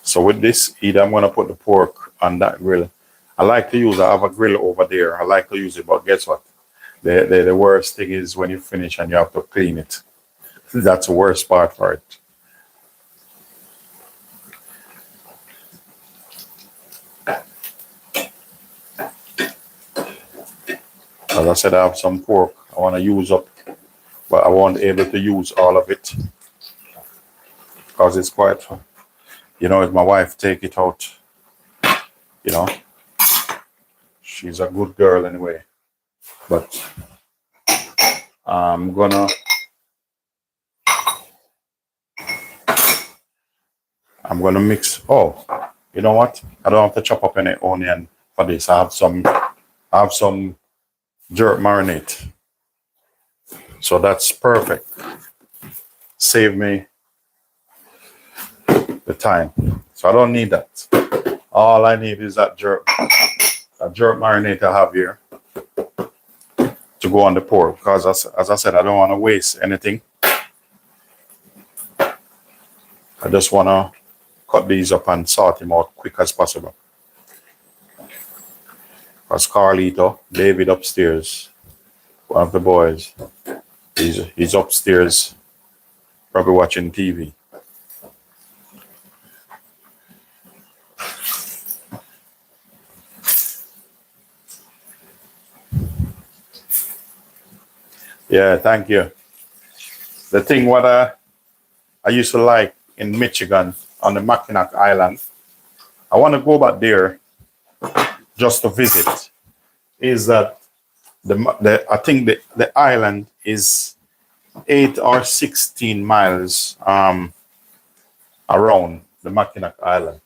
So with this, either I'm going to put the pork on that grill. I have a grill over there. I like to use it, but guess what? The worst thing is when you finish and you have to clean it. That's the worst part for it. As I said, I have some pork I want to use up, but I won't be able to use all of it because it's quite, if my wife take it out, You know, she's a good girl anyway. But I'm gonna mix. Oh, you know what? I don't have to chop up any onion for this. I have some jerk marinade. So that's perfect. Save me the time. So I don't need that. All I need is that jerk marinade I have here to go on the pork. Because as I said, I don't want to waste anything. I just want to cut these up and sort them out quick as possible. Because Carlito, David upstairs, one of the boys, he's upstairs probably watching TV. Yeah, thank you. The thing what I used to like in Michigan on the Mackinac Island, I want to go back there just to visit, is that I think the island is 8 or 16 miles around the Mackinac Island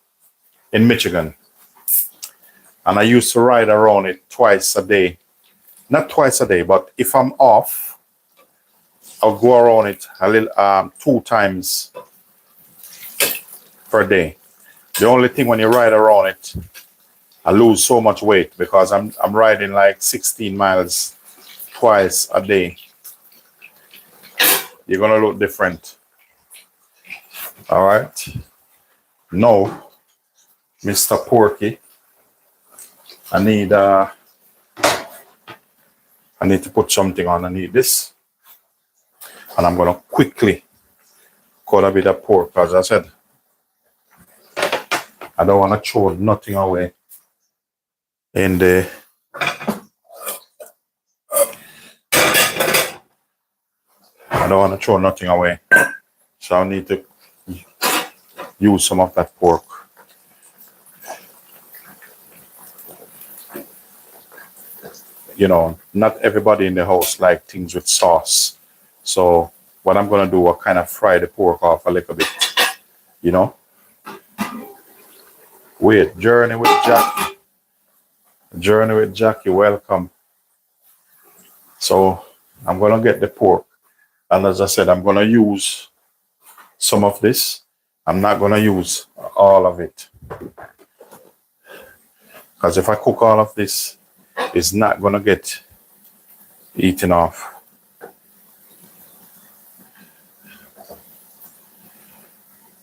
in Michigan. And I used to ride around it twice a day. Not twice a day, but if I'm off, I'll go around it a little 2 times per day. The only thing when you ride around it, I lose so much weight because I'm riding like 16 miles twice a day. You're gonna look different. All right. No, Mr. Porky. I need to put something on. I need this. And I'm gonna quickly cut a bit of pork, as I said. I don't want to throw nothing away in the So I need to use some of that pork. You know, not everybody in the house like things with sauce. So what I'm gonna do, I kind of fry the pork off a little bit, you know. Wait, Journey with Jackie, welcome. So I'm gonna get the pork, and as I said, I'm gonna use some of this. I'm not gonna use all of it, because if I cook all of this, it's not gonna get eaten off.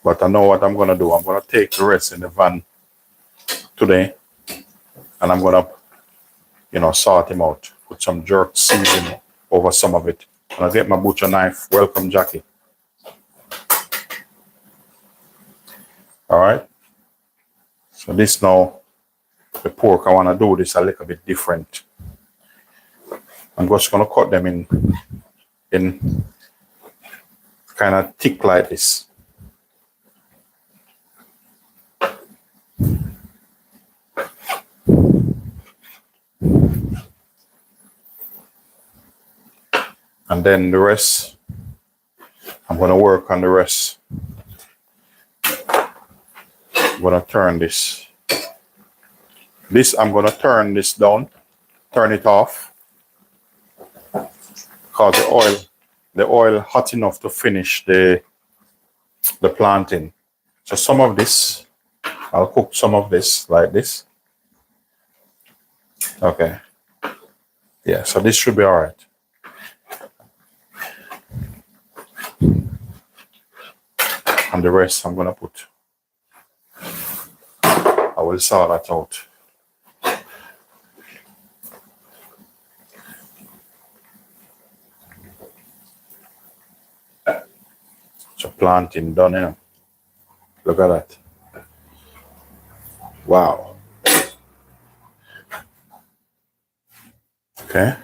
But I know what I'm gonna do. I'm gonna take the rest in the van today, and I'm gonna, you know, sort him out. Put some jerk seasoning over some of it. And I'll get my butcher knife. Welcome, Jackie. All right. So this now, the pork, I want to do this a little bit different. I'm just gonna cut them in kind of thick like this. And then the rest, I'm gonna work on the rest. I'm gonna turn this. I'm gonna turn this down, turn it off, because the oil hot enough to finish the planting. So some of this, I'll cook some of this like this. Okay. Yeah, so this should be all right. And the rest I'm gonna put. I will sort that out. So planting done, you know. Look at that. Wow. Okay.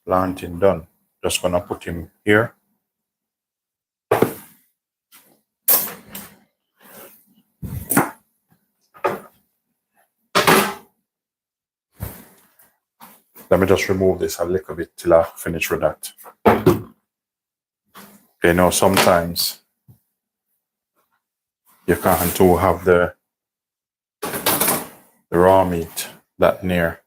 Planting done. Just gonna put him here. Let me just remove this a little bit till I finish with that. You know, sometimes you can't to have the raw meat that near.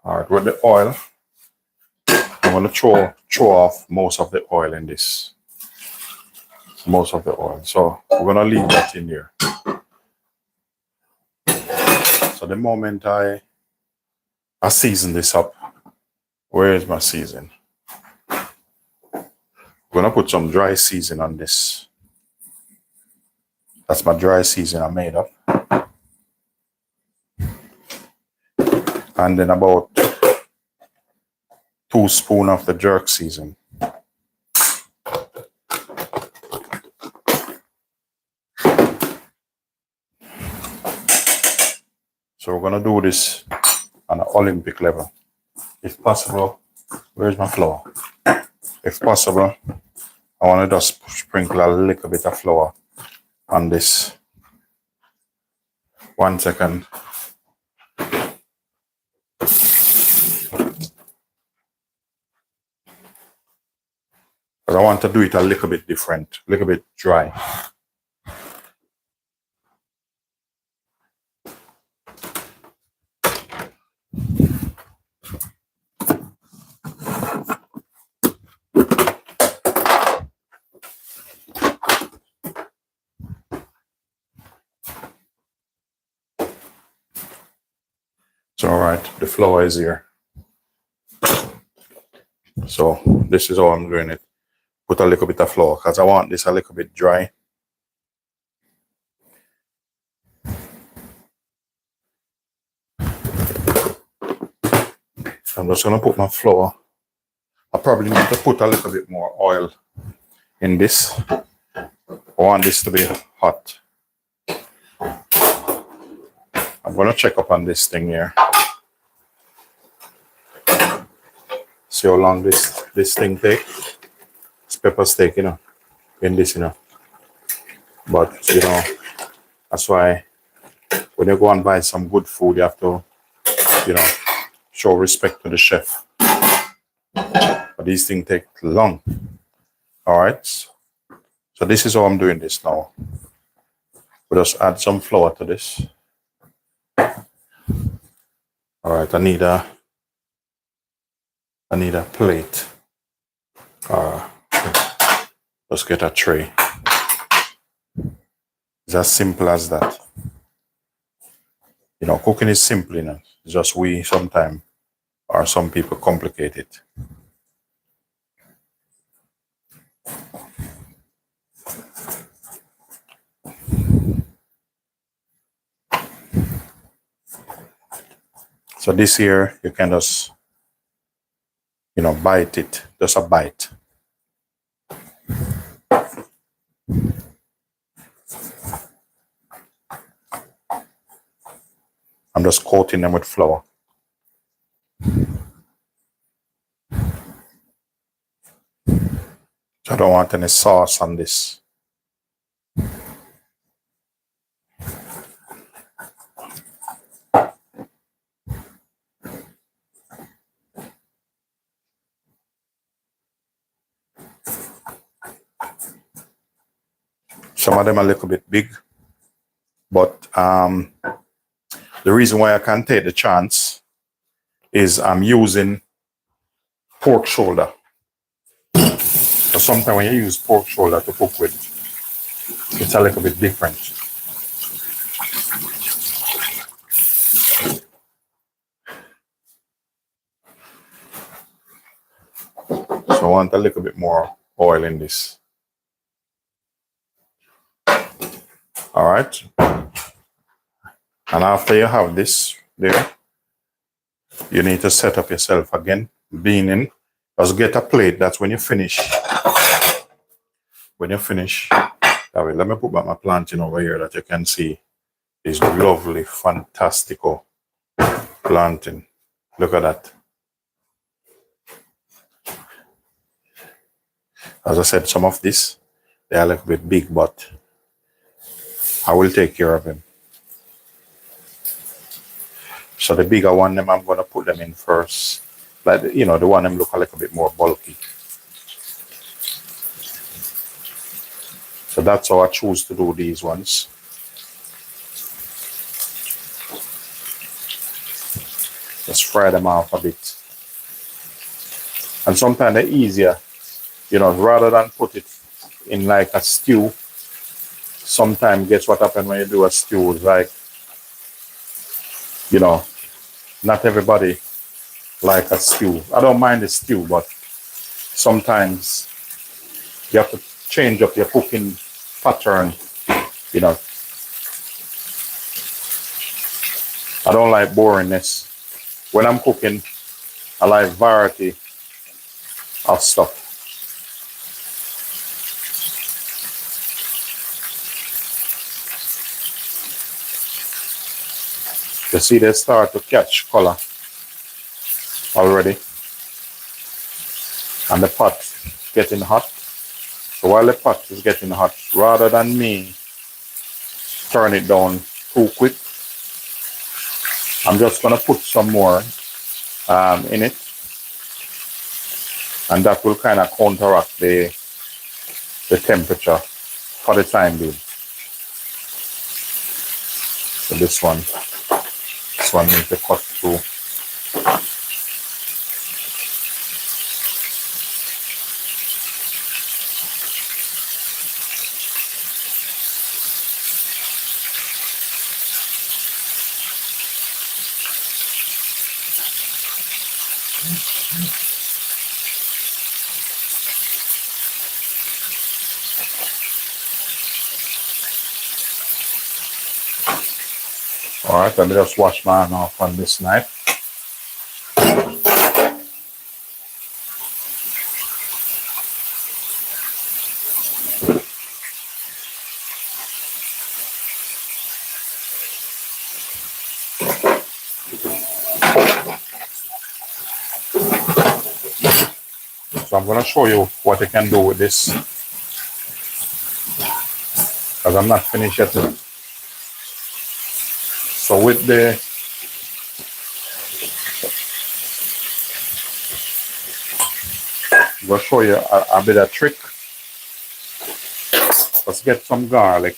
All right, with the oil, I'm going to throw off most of the oil in this. Most of the oil. So we're going to leave that in here. So the moment I season this up, where is my season? I'm going to put some dry season on this. That's my dry season I made up. And then about 2 spoons of the jerk season. So we're going to do this on an Olympic level. If possible, where's my flour? If possible, I want to just sprinkle a little bit of flour on this. 1 second. But I want to do it a little bit different, a little bit dry. So, all right, the flour is here. So this is how I'm doing it. Put a little bit of flour because I want this a little bit dry. I'm just going to put my flour. I probably need to put a little bit more oil in this. I want this to be hot. I'm going to check up on this thing here. See how long this thing takes. It's pepper steak, you know, in this, you know. But, you know, that's why when you go and buy some good food, you have to, you know, show respect to the chef. But these things take long. All right. So this is how I'm doing this now. We'll just add some flour to this. All right. I need a plate. Let's get a tray. It's as simple as that. You know, cooking is simple, you know. It's just we sometimes, or some people, complicate it. So this here, you can just, you know, bite it, just a bite. I'm just coating them with flour. So I don't want any sauce on this. Some of them are a little bit big, but the reason why I can take the chance is I'm using pork shoulder. So sometimes when you use pork shoulder to cook with, it's a little bit different. So I want a little bit more oil in this. All right. And after you have this there, you need to set up yourself again, being in. Just get a plate. That's when you finish. When you finish, let me put back my plantain over here that you can see this lovely, fantastical plantain. Look at that. As I said, some of this, they are a little bit big, but I will take care of them. So the bigger one, them I'm gonna put them in first. Like, you know, the one them look a little bit more bulky. So that's how I choose to do these ones. Just fry them off a bit. And sometimes they're easier, you know, rather than put it in like a stew. Sometimes guess what happens when you do a stew is like, you know, not everybody like a stew. I don't mind the stew, but sometimes you have to change up your cooking pattern, you know. I don't like boringness. When I'm cooking, I like variety of stuff. You see they start to catch color already. And the pot getting hot. So while the pot is getting hot, rather than me turn it down too quick, I'm just gonna put some more in it. And that will kind of counteract the temperature for the time being. So this one needs to cut through. All right, let me just wash my hand off on this knife. So I'm going to show you what I can do with this, because I'm not finished yet. So with the I'm going to show you a bit of trick. Let's get some garlic,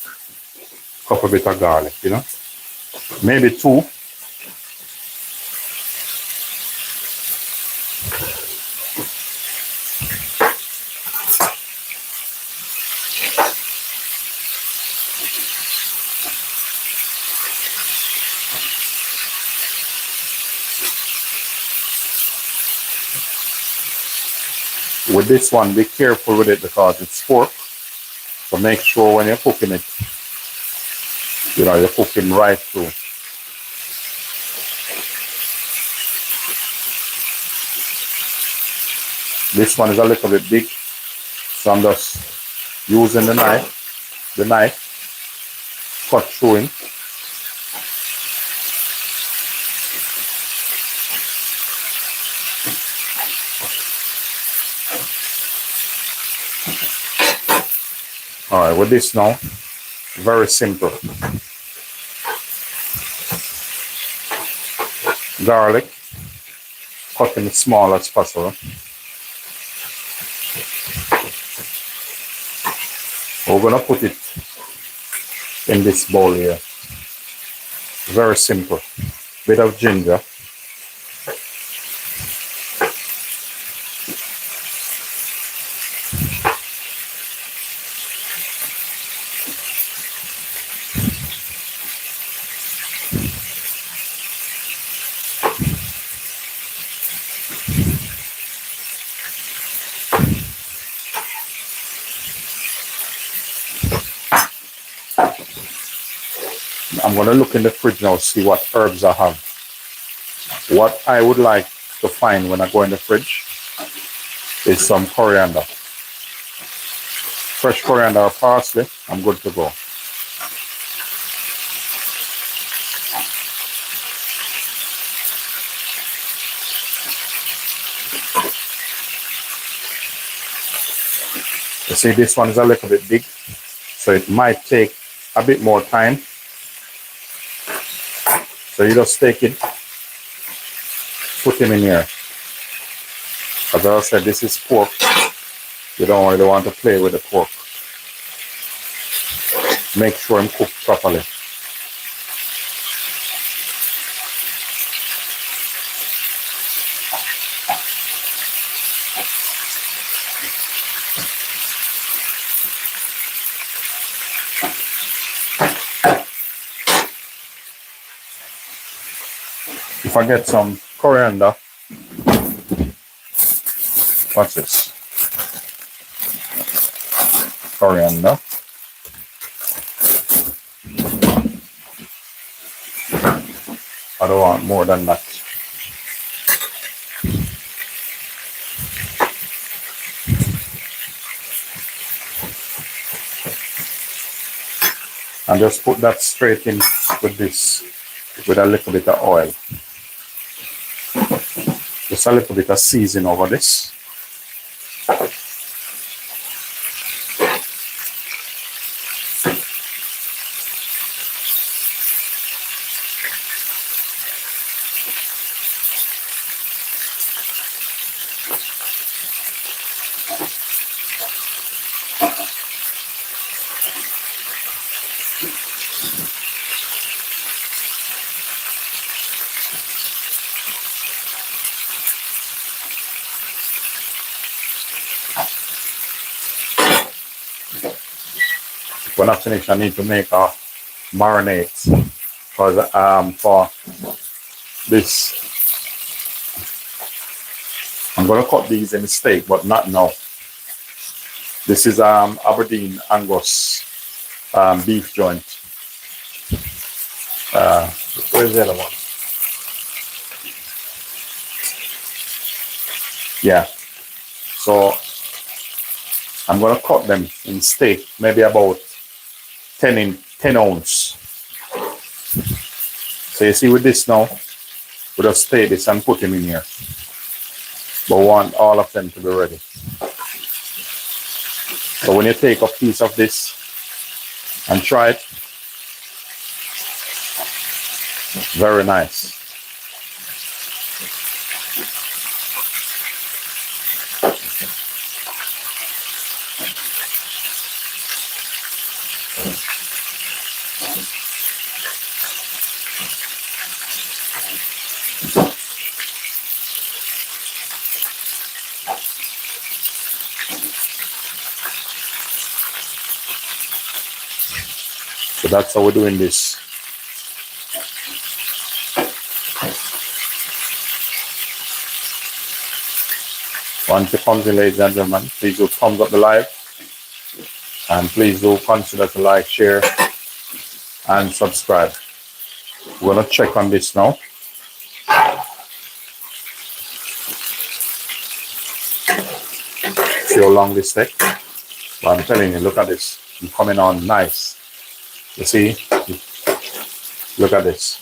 couple bit of garlic, you know, maybe 2. With this one, be careful with it because it's pork. So make sure when you're cooking it, you know, you're cooking right through. This one is a little bit big, so I'm just using the knife, cut through it. All right, with this now, very simple. Garlic, cut in as small as possible. We're gonna put it in this bowl here. Very simple. Bit of ginger. I'm going to look in the fridge now, see what herbs I have. What I would like to find when I go in the fridge is some coriander. Fresh coriander or parsley, I'm good to go. You see, this one is a little bit big, so it might take a bit more time. So you just take it put him in here. As I said, this is pork. You don't really want to play with the pork. Make sure I'm cooked properly. If I get some coriander, what's this? Coriander. I don't want more than that. And just put that straight in with this, with a little bit of oil. Just a little bit of seasoning over this. When I finish, I need to make a marinade for this. I'm gonna cut these in steak, but not now. This is Aberdeen Angus beef joint. Where's the other one? Yeah. So I'm gonna cut them in steak, maybe about 10 ounce. So you see with this now, we just take this and put them in here. But we want all of them to be ready. So when you take a piece of this and try it, very nice. So that's how we're doing this. Once you come to, ladies and gentlemen, please do thumbs up the live. And please do consider to like, share, and subscribe. We're going to check on this now. See how long this takes. But I'm telling you, look at this. It's coming on nice. You see? Look at this.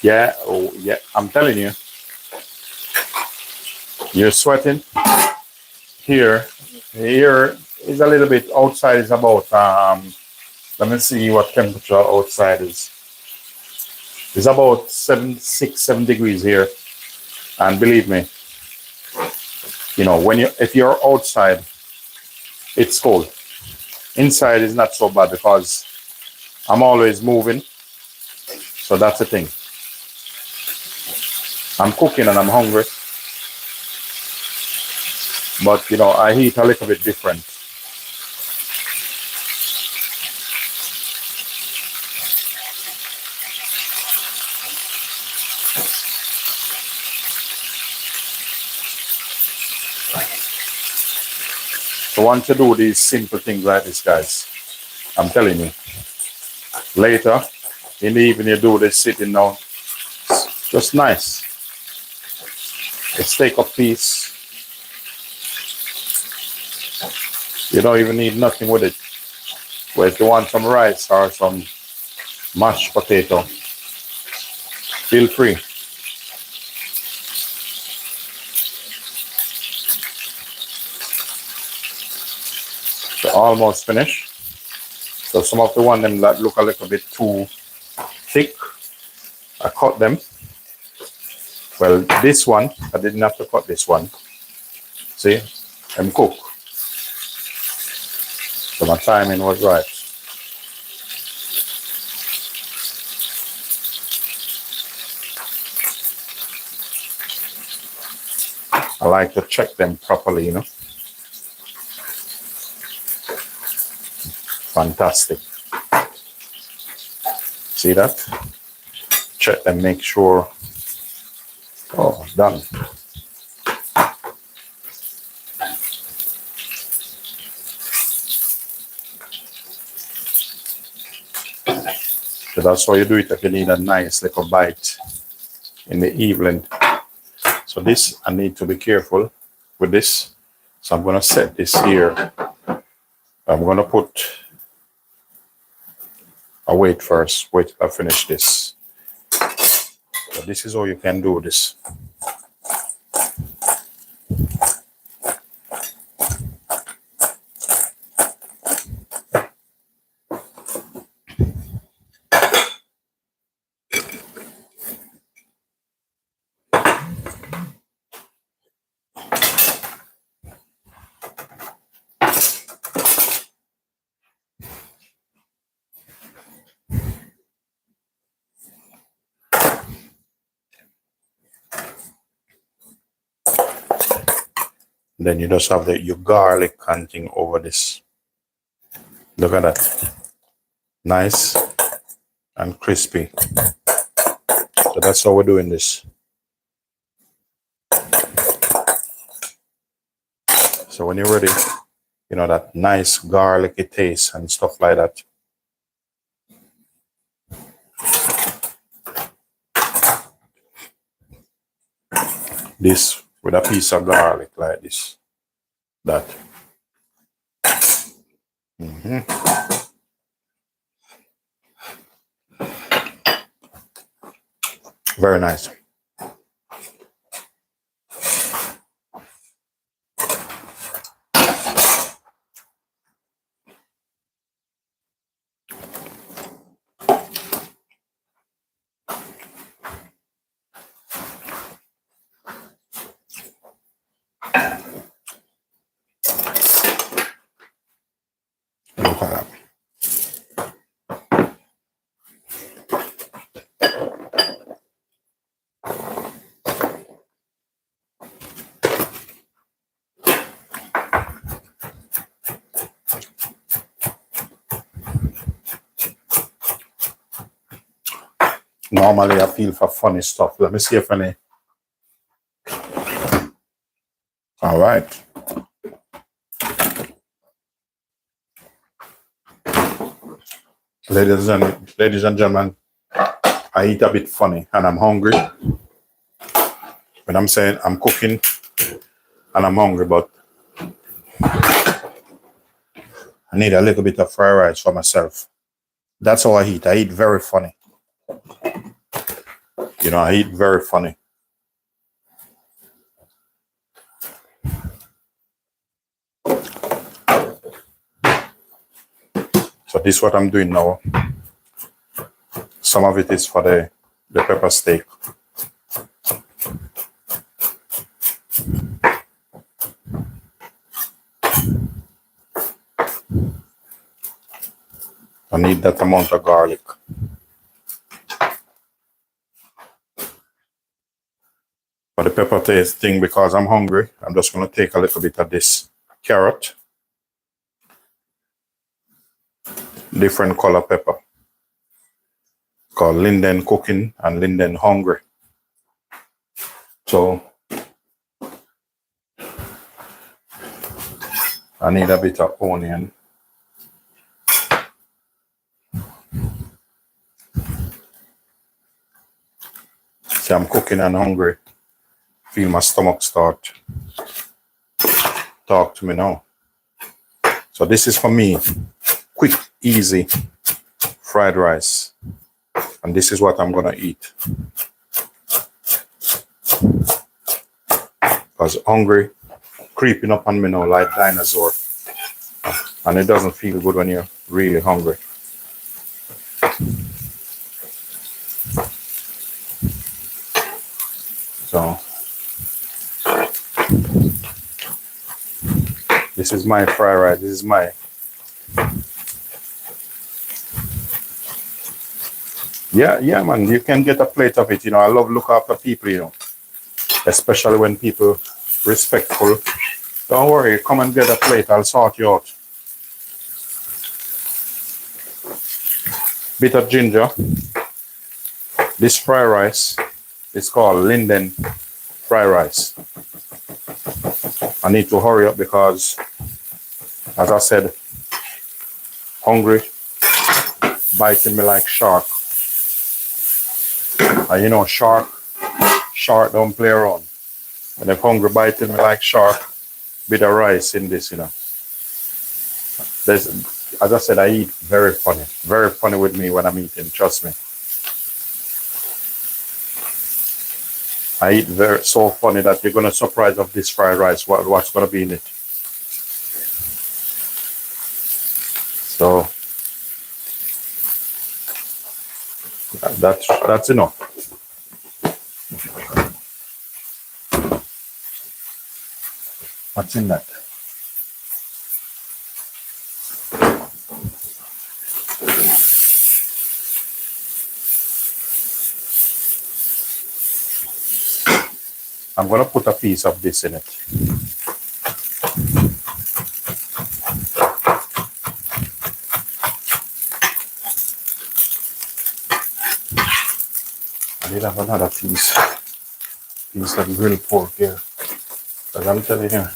Yeah, oh yeah, I'm telling you. You're sweating. Here is a little bit, outside is about, let me see what temperature outside is. It's about 7 degrees here. And believe me, you know, if you're outside, it's cold. Inside is not so bad because I'm always moving. So that's the thing. I'm cooking and I'm hungry. But, you know, I eat a little bit different. So once you do these simple things like this, guys, I'm telling you, later in the evening you do this sitting down, it's just nice. Let's take a piece. You don't even need nothing with it. But if you want some rice or some mashed potato, feel free. Almost finished. So some of the one them that look a little bit too thick, I cut them. Well, this one, I didn't have to cut this one. See, I'm cook. So my timing was right. I like to check them properly, you know. Fantastic. See that? Check them, make sure. Oh, done. So that's how you do it if you need a nice little bite in the evening. So this, I need to be careful with this. So I'm going to set this here. I'm going to put, I'll wait first, wait till I finish this. So this is how you can do this. Then you just have your garlic hunting over this. Look at that. Nice and crispy. So that's how we're doing this. So when you're ready, you know, that nice garlicky taste and stuff like that. This with a piece of garlic like this. That. Very nice. Look at that. Normally I feel for funny stuff. Let me see if any. All right. Ladies and gentlemen, I eat a bit funny and I'm hungry. When I'm saying I'm cooking and I'm hungry, but I need a little bit of fried rice for myself. That's how I eat. I eat very funny. You know, I eat very funny. So this is what I'm doing now. Some of it is for the pepper steak. I need that amount of garlic. For the pepper taste thing, because I'm hungry, I'm just going to take a little bit of this carrot. Different color pepper. Called Linden Cooking and Linden Hungry. So I need a bit of onion. See, I'm cooking and hungry. Feel my stomach start. Talk to me now. So this is for me. Quick, easy fried rice. And this is what I'm gonna eat. Because hungry, creeping up on me now like dinosaur. And it doesn't feel good when you're really hungry. So this is my fried rice. This is my, yeah, man. You can get a plate of it. You know, I love look after people. You know, especially when people respectful. Don't worry, come and get a plate. I'll sort you out. Bit of ginger. This fried rice is called Linden fried rice. I need to hurry up because, as I said, hungry, biting me like shark. And you know, shark don't play around. And if hungry biting me like shark, bit of rice in this, you know. There's, as I said, I eat very funny with me when I'm eating, trust me. I eat so funny that you're gonna surprise of this fried rice, what's gonna be in it. So that's enough. What's in that? I'm gonna put a piece of this in it. I need to have another piece of grilled pork here. Because I'm telling you,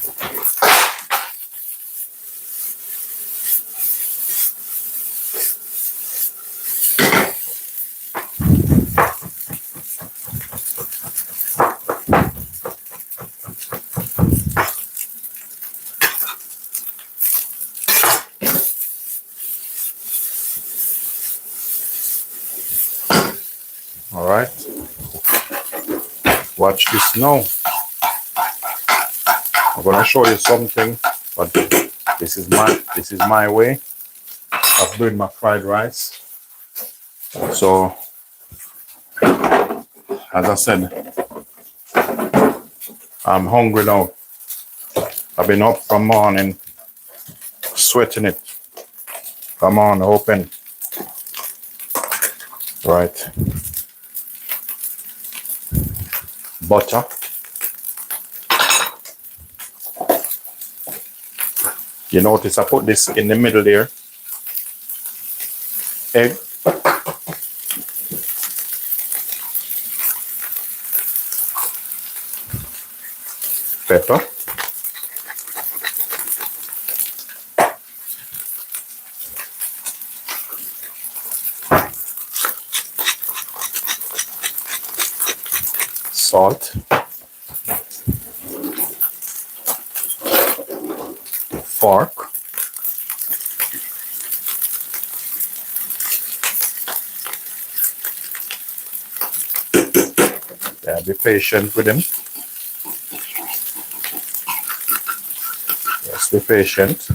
all right. Watch this now. I'm gonna show you something, but this is my way of doing my fried rice. So, as I said, I'm hungry now. I've been up from morning, sweating it. Come on, open. Right. Butter. You notice I put this in the middle there. Egg. Pepper. Salt. Fork. Yeah, be patient with him. Yes, be patient.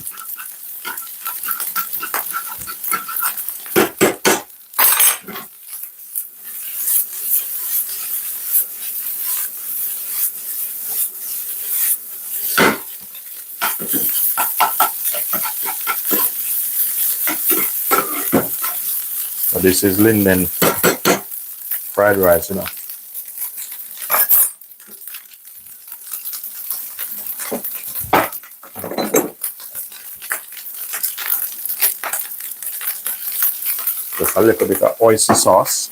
So this is Linden fried rice, you know. Just a little bit of oyster sauce.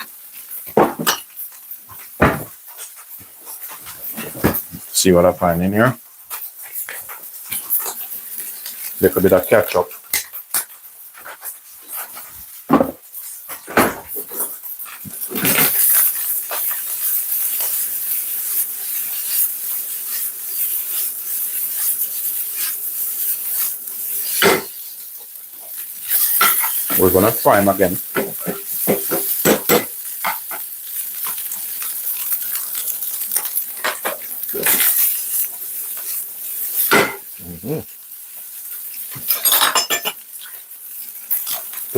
See what I find in here. Little bit of ketchup. We're gonna fry them again.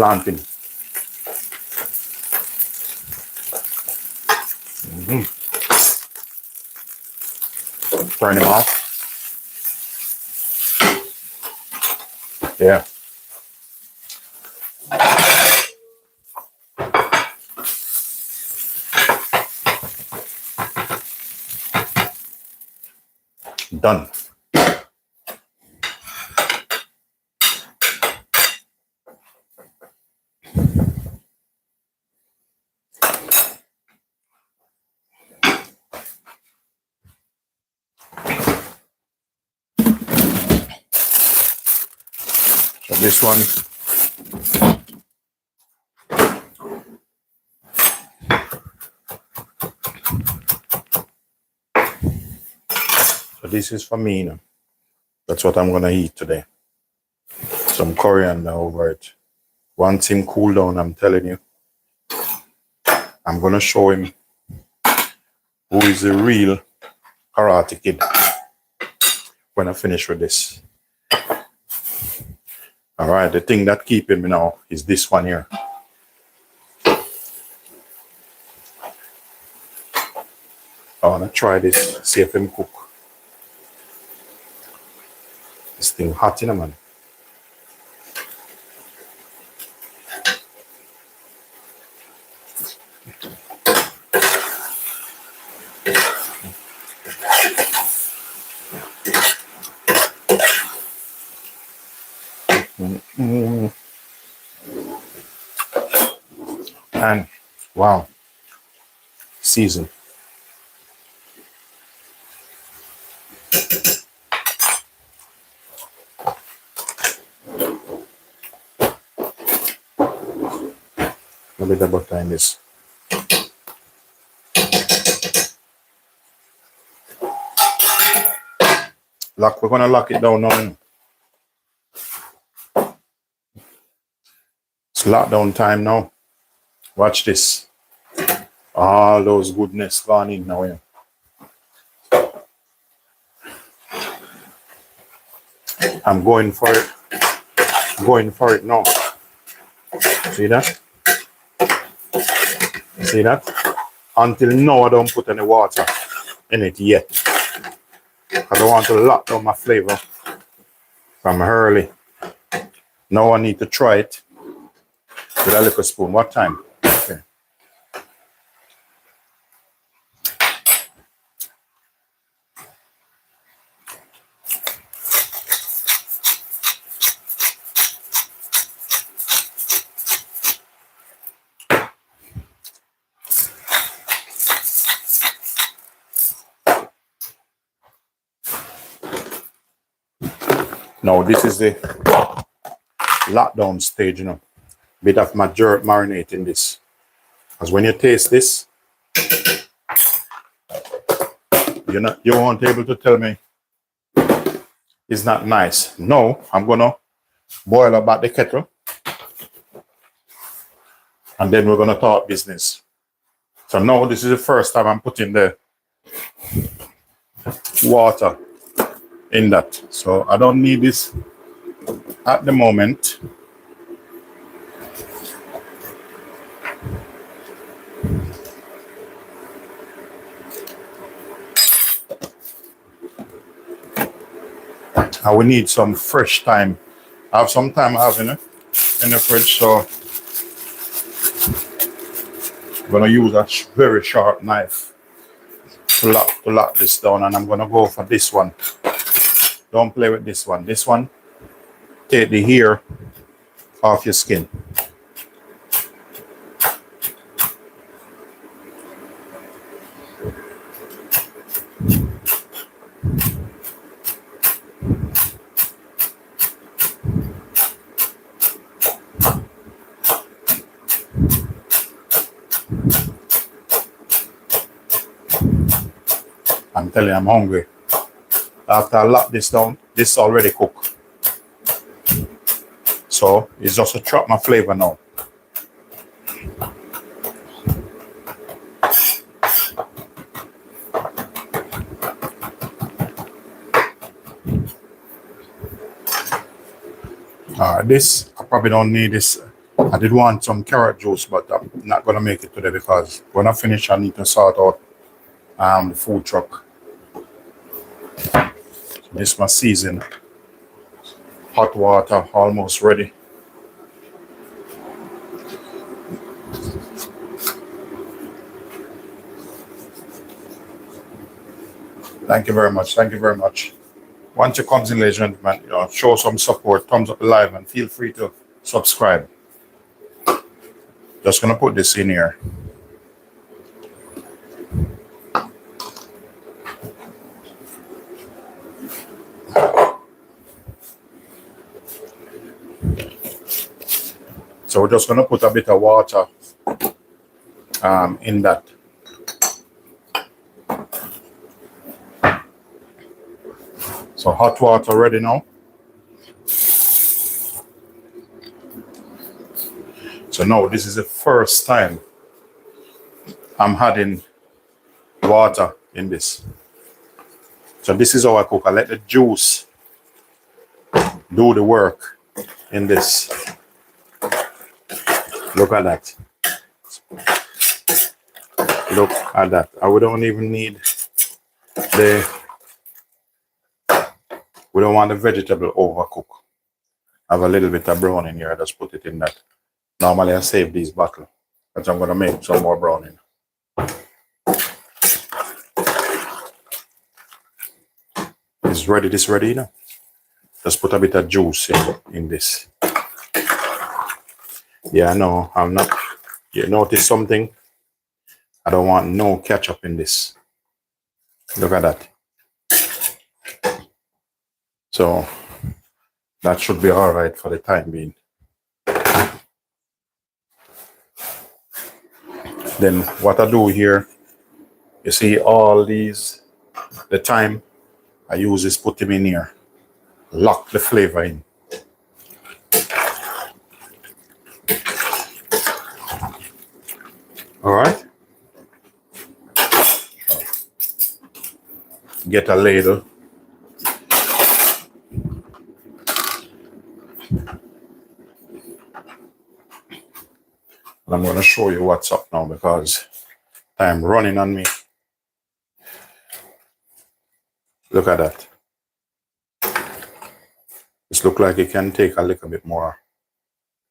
planting. Turn him off. Yeah. Done. So this one, so this is for me, you know. That's what I'm gonna eat today. Some coriander over it. Once him cool down, I'm telling you, I'm gonna show him who is the real Karate Kid when I finish with this. All right, the thing that keeping me now is this one here. I wanna try this, see if him cook. This thing hot, you know, man. And wow, season. A bit of butter in this. We're gonna lock it down now. It's lockdown time now. Watch this. All those goodness gone in now. Yeah. I'm going for it. Going for it now. See that? See that? Until now I don't put any water in it yet. I don't want to lock down my flavor from early. Now I need to try it with a little spoon. What time? Okay. Now this is the lockdown stage, you know. Bit of marinate in this. Because when you taste this, you won't able to tell me it's not nice. No, I'm gonna boil about the kettle. And then we're gonna talk business. So now this is the first time I'm putting the water in that. So I don't need this at the moment. I will need some fresh thyme. I have some thyme I have in the fridge, so I'm gonna use a very sharp knife to lock this down, and I'm gonna go for this one. Don't play with this one. This one, take the hair off your skin. I'm telling you, I'm hungry. After I lock this down, this is already cooked. So it's just to chop my flavor now. This, I probably don't need this I did want some carrot juice, but I'm not gonna make it today because when I finish, I need to sort out the food truck. This my season. Hot water almost ready. Thank you very much. Thank you very much. Once you comes in, ladies and gentlemen, show some support, thumbs up live, and feel free to subscribe. Just gonna put this in here. So we're just gonna put a bit of water in that. So hot water ready now. So now this is the first time I'm adding water in this. So this is how I cook. I let the juice do the work in this. Look at that. Look at that. We don't even need we don't want the vegetable overcook. I have a little bit of browning here. I just put it in that. Normally I save these bottles, but I'm gonna make some more browning. It's ready. This ready now. Just put a bit of juice in this. Yeah, no, I'm not. You notice something? I don't want no ketchup in this. Look at that. So that should be all right for the time being. Then what I do here, you see all these, the thyme I use is put them in here. Lock the flavor in. All right. Get a ladle. And I'm going to show you what's up now because time running on me. Look at that. This looks like it can take a little bit more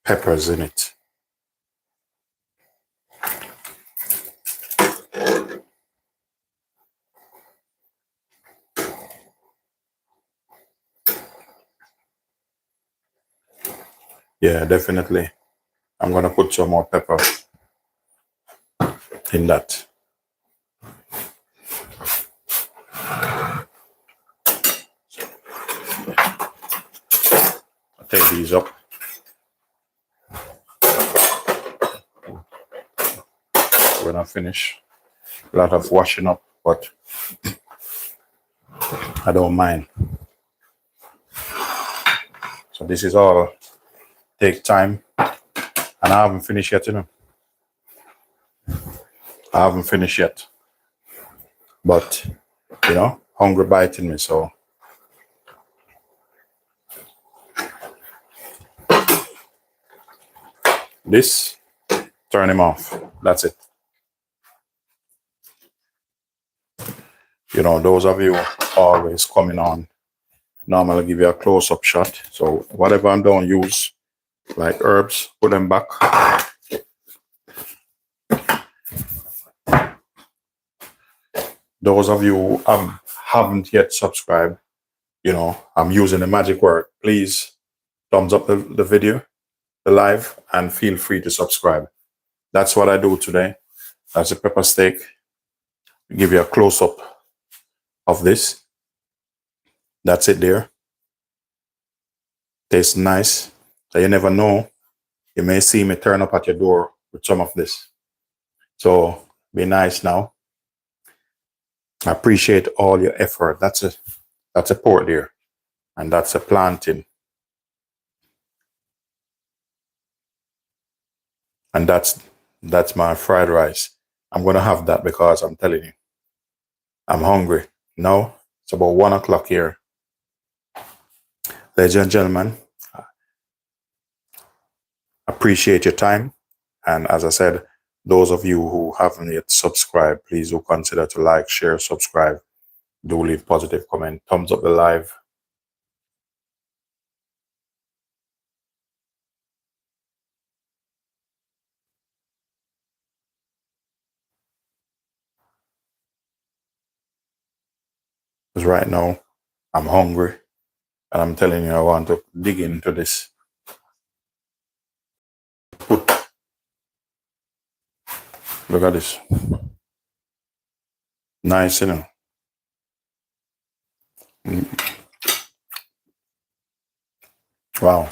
peppers in it. Yeah, definitely. I'm going to put some more pepper in that. I'll take these up. When I finish, a lot of washing up, but I don't mind. So this is all take time, and I haven't finished yet, I haven't finished yet, but hungry biting me, so this, turn him off. That's it. Those of you always coming on, normally give you a close-up shot. So whatever I don't use, like herbs, put them back. Those of you who haven't yet subscribed, I'm using the magic word. Please thumbs up the video, the live, and feel free to subscribe. That's what I do today. That's a pepper steak. Give you a close-up of this. That's it there. Tastes nice. So you never know. You may see me turn up at your door with some of this. So be nice now. I appreciate all your effort. That's a pork there. And that's a plantain. And that's my fried rice. I'm gonna have that because I'm telling you, I'm hungry. Now it's about 1 o'clock here. Ladies and gentlemen, Appreciate your time. And as I said, those of you who haven't yet subscribed, please do consider to like, share, subscribe. Do leave positive comment. Thumbs up the live. Because right now, I'm hungry. And I'm telling you, I want to dig into this. Look at this. Nice, you know. Wow.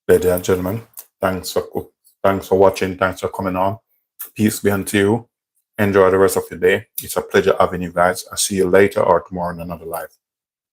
Ladies and gentlemen, thanks for watching. Thanks for coming on. Peace be unto you. Enjoy the rest of your day. It's a pleasure having you guys. I'll see you later or tomorrow in another live.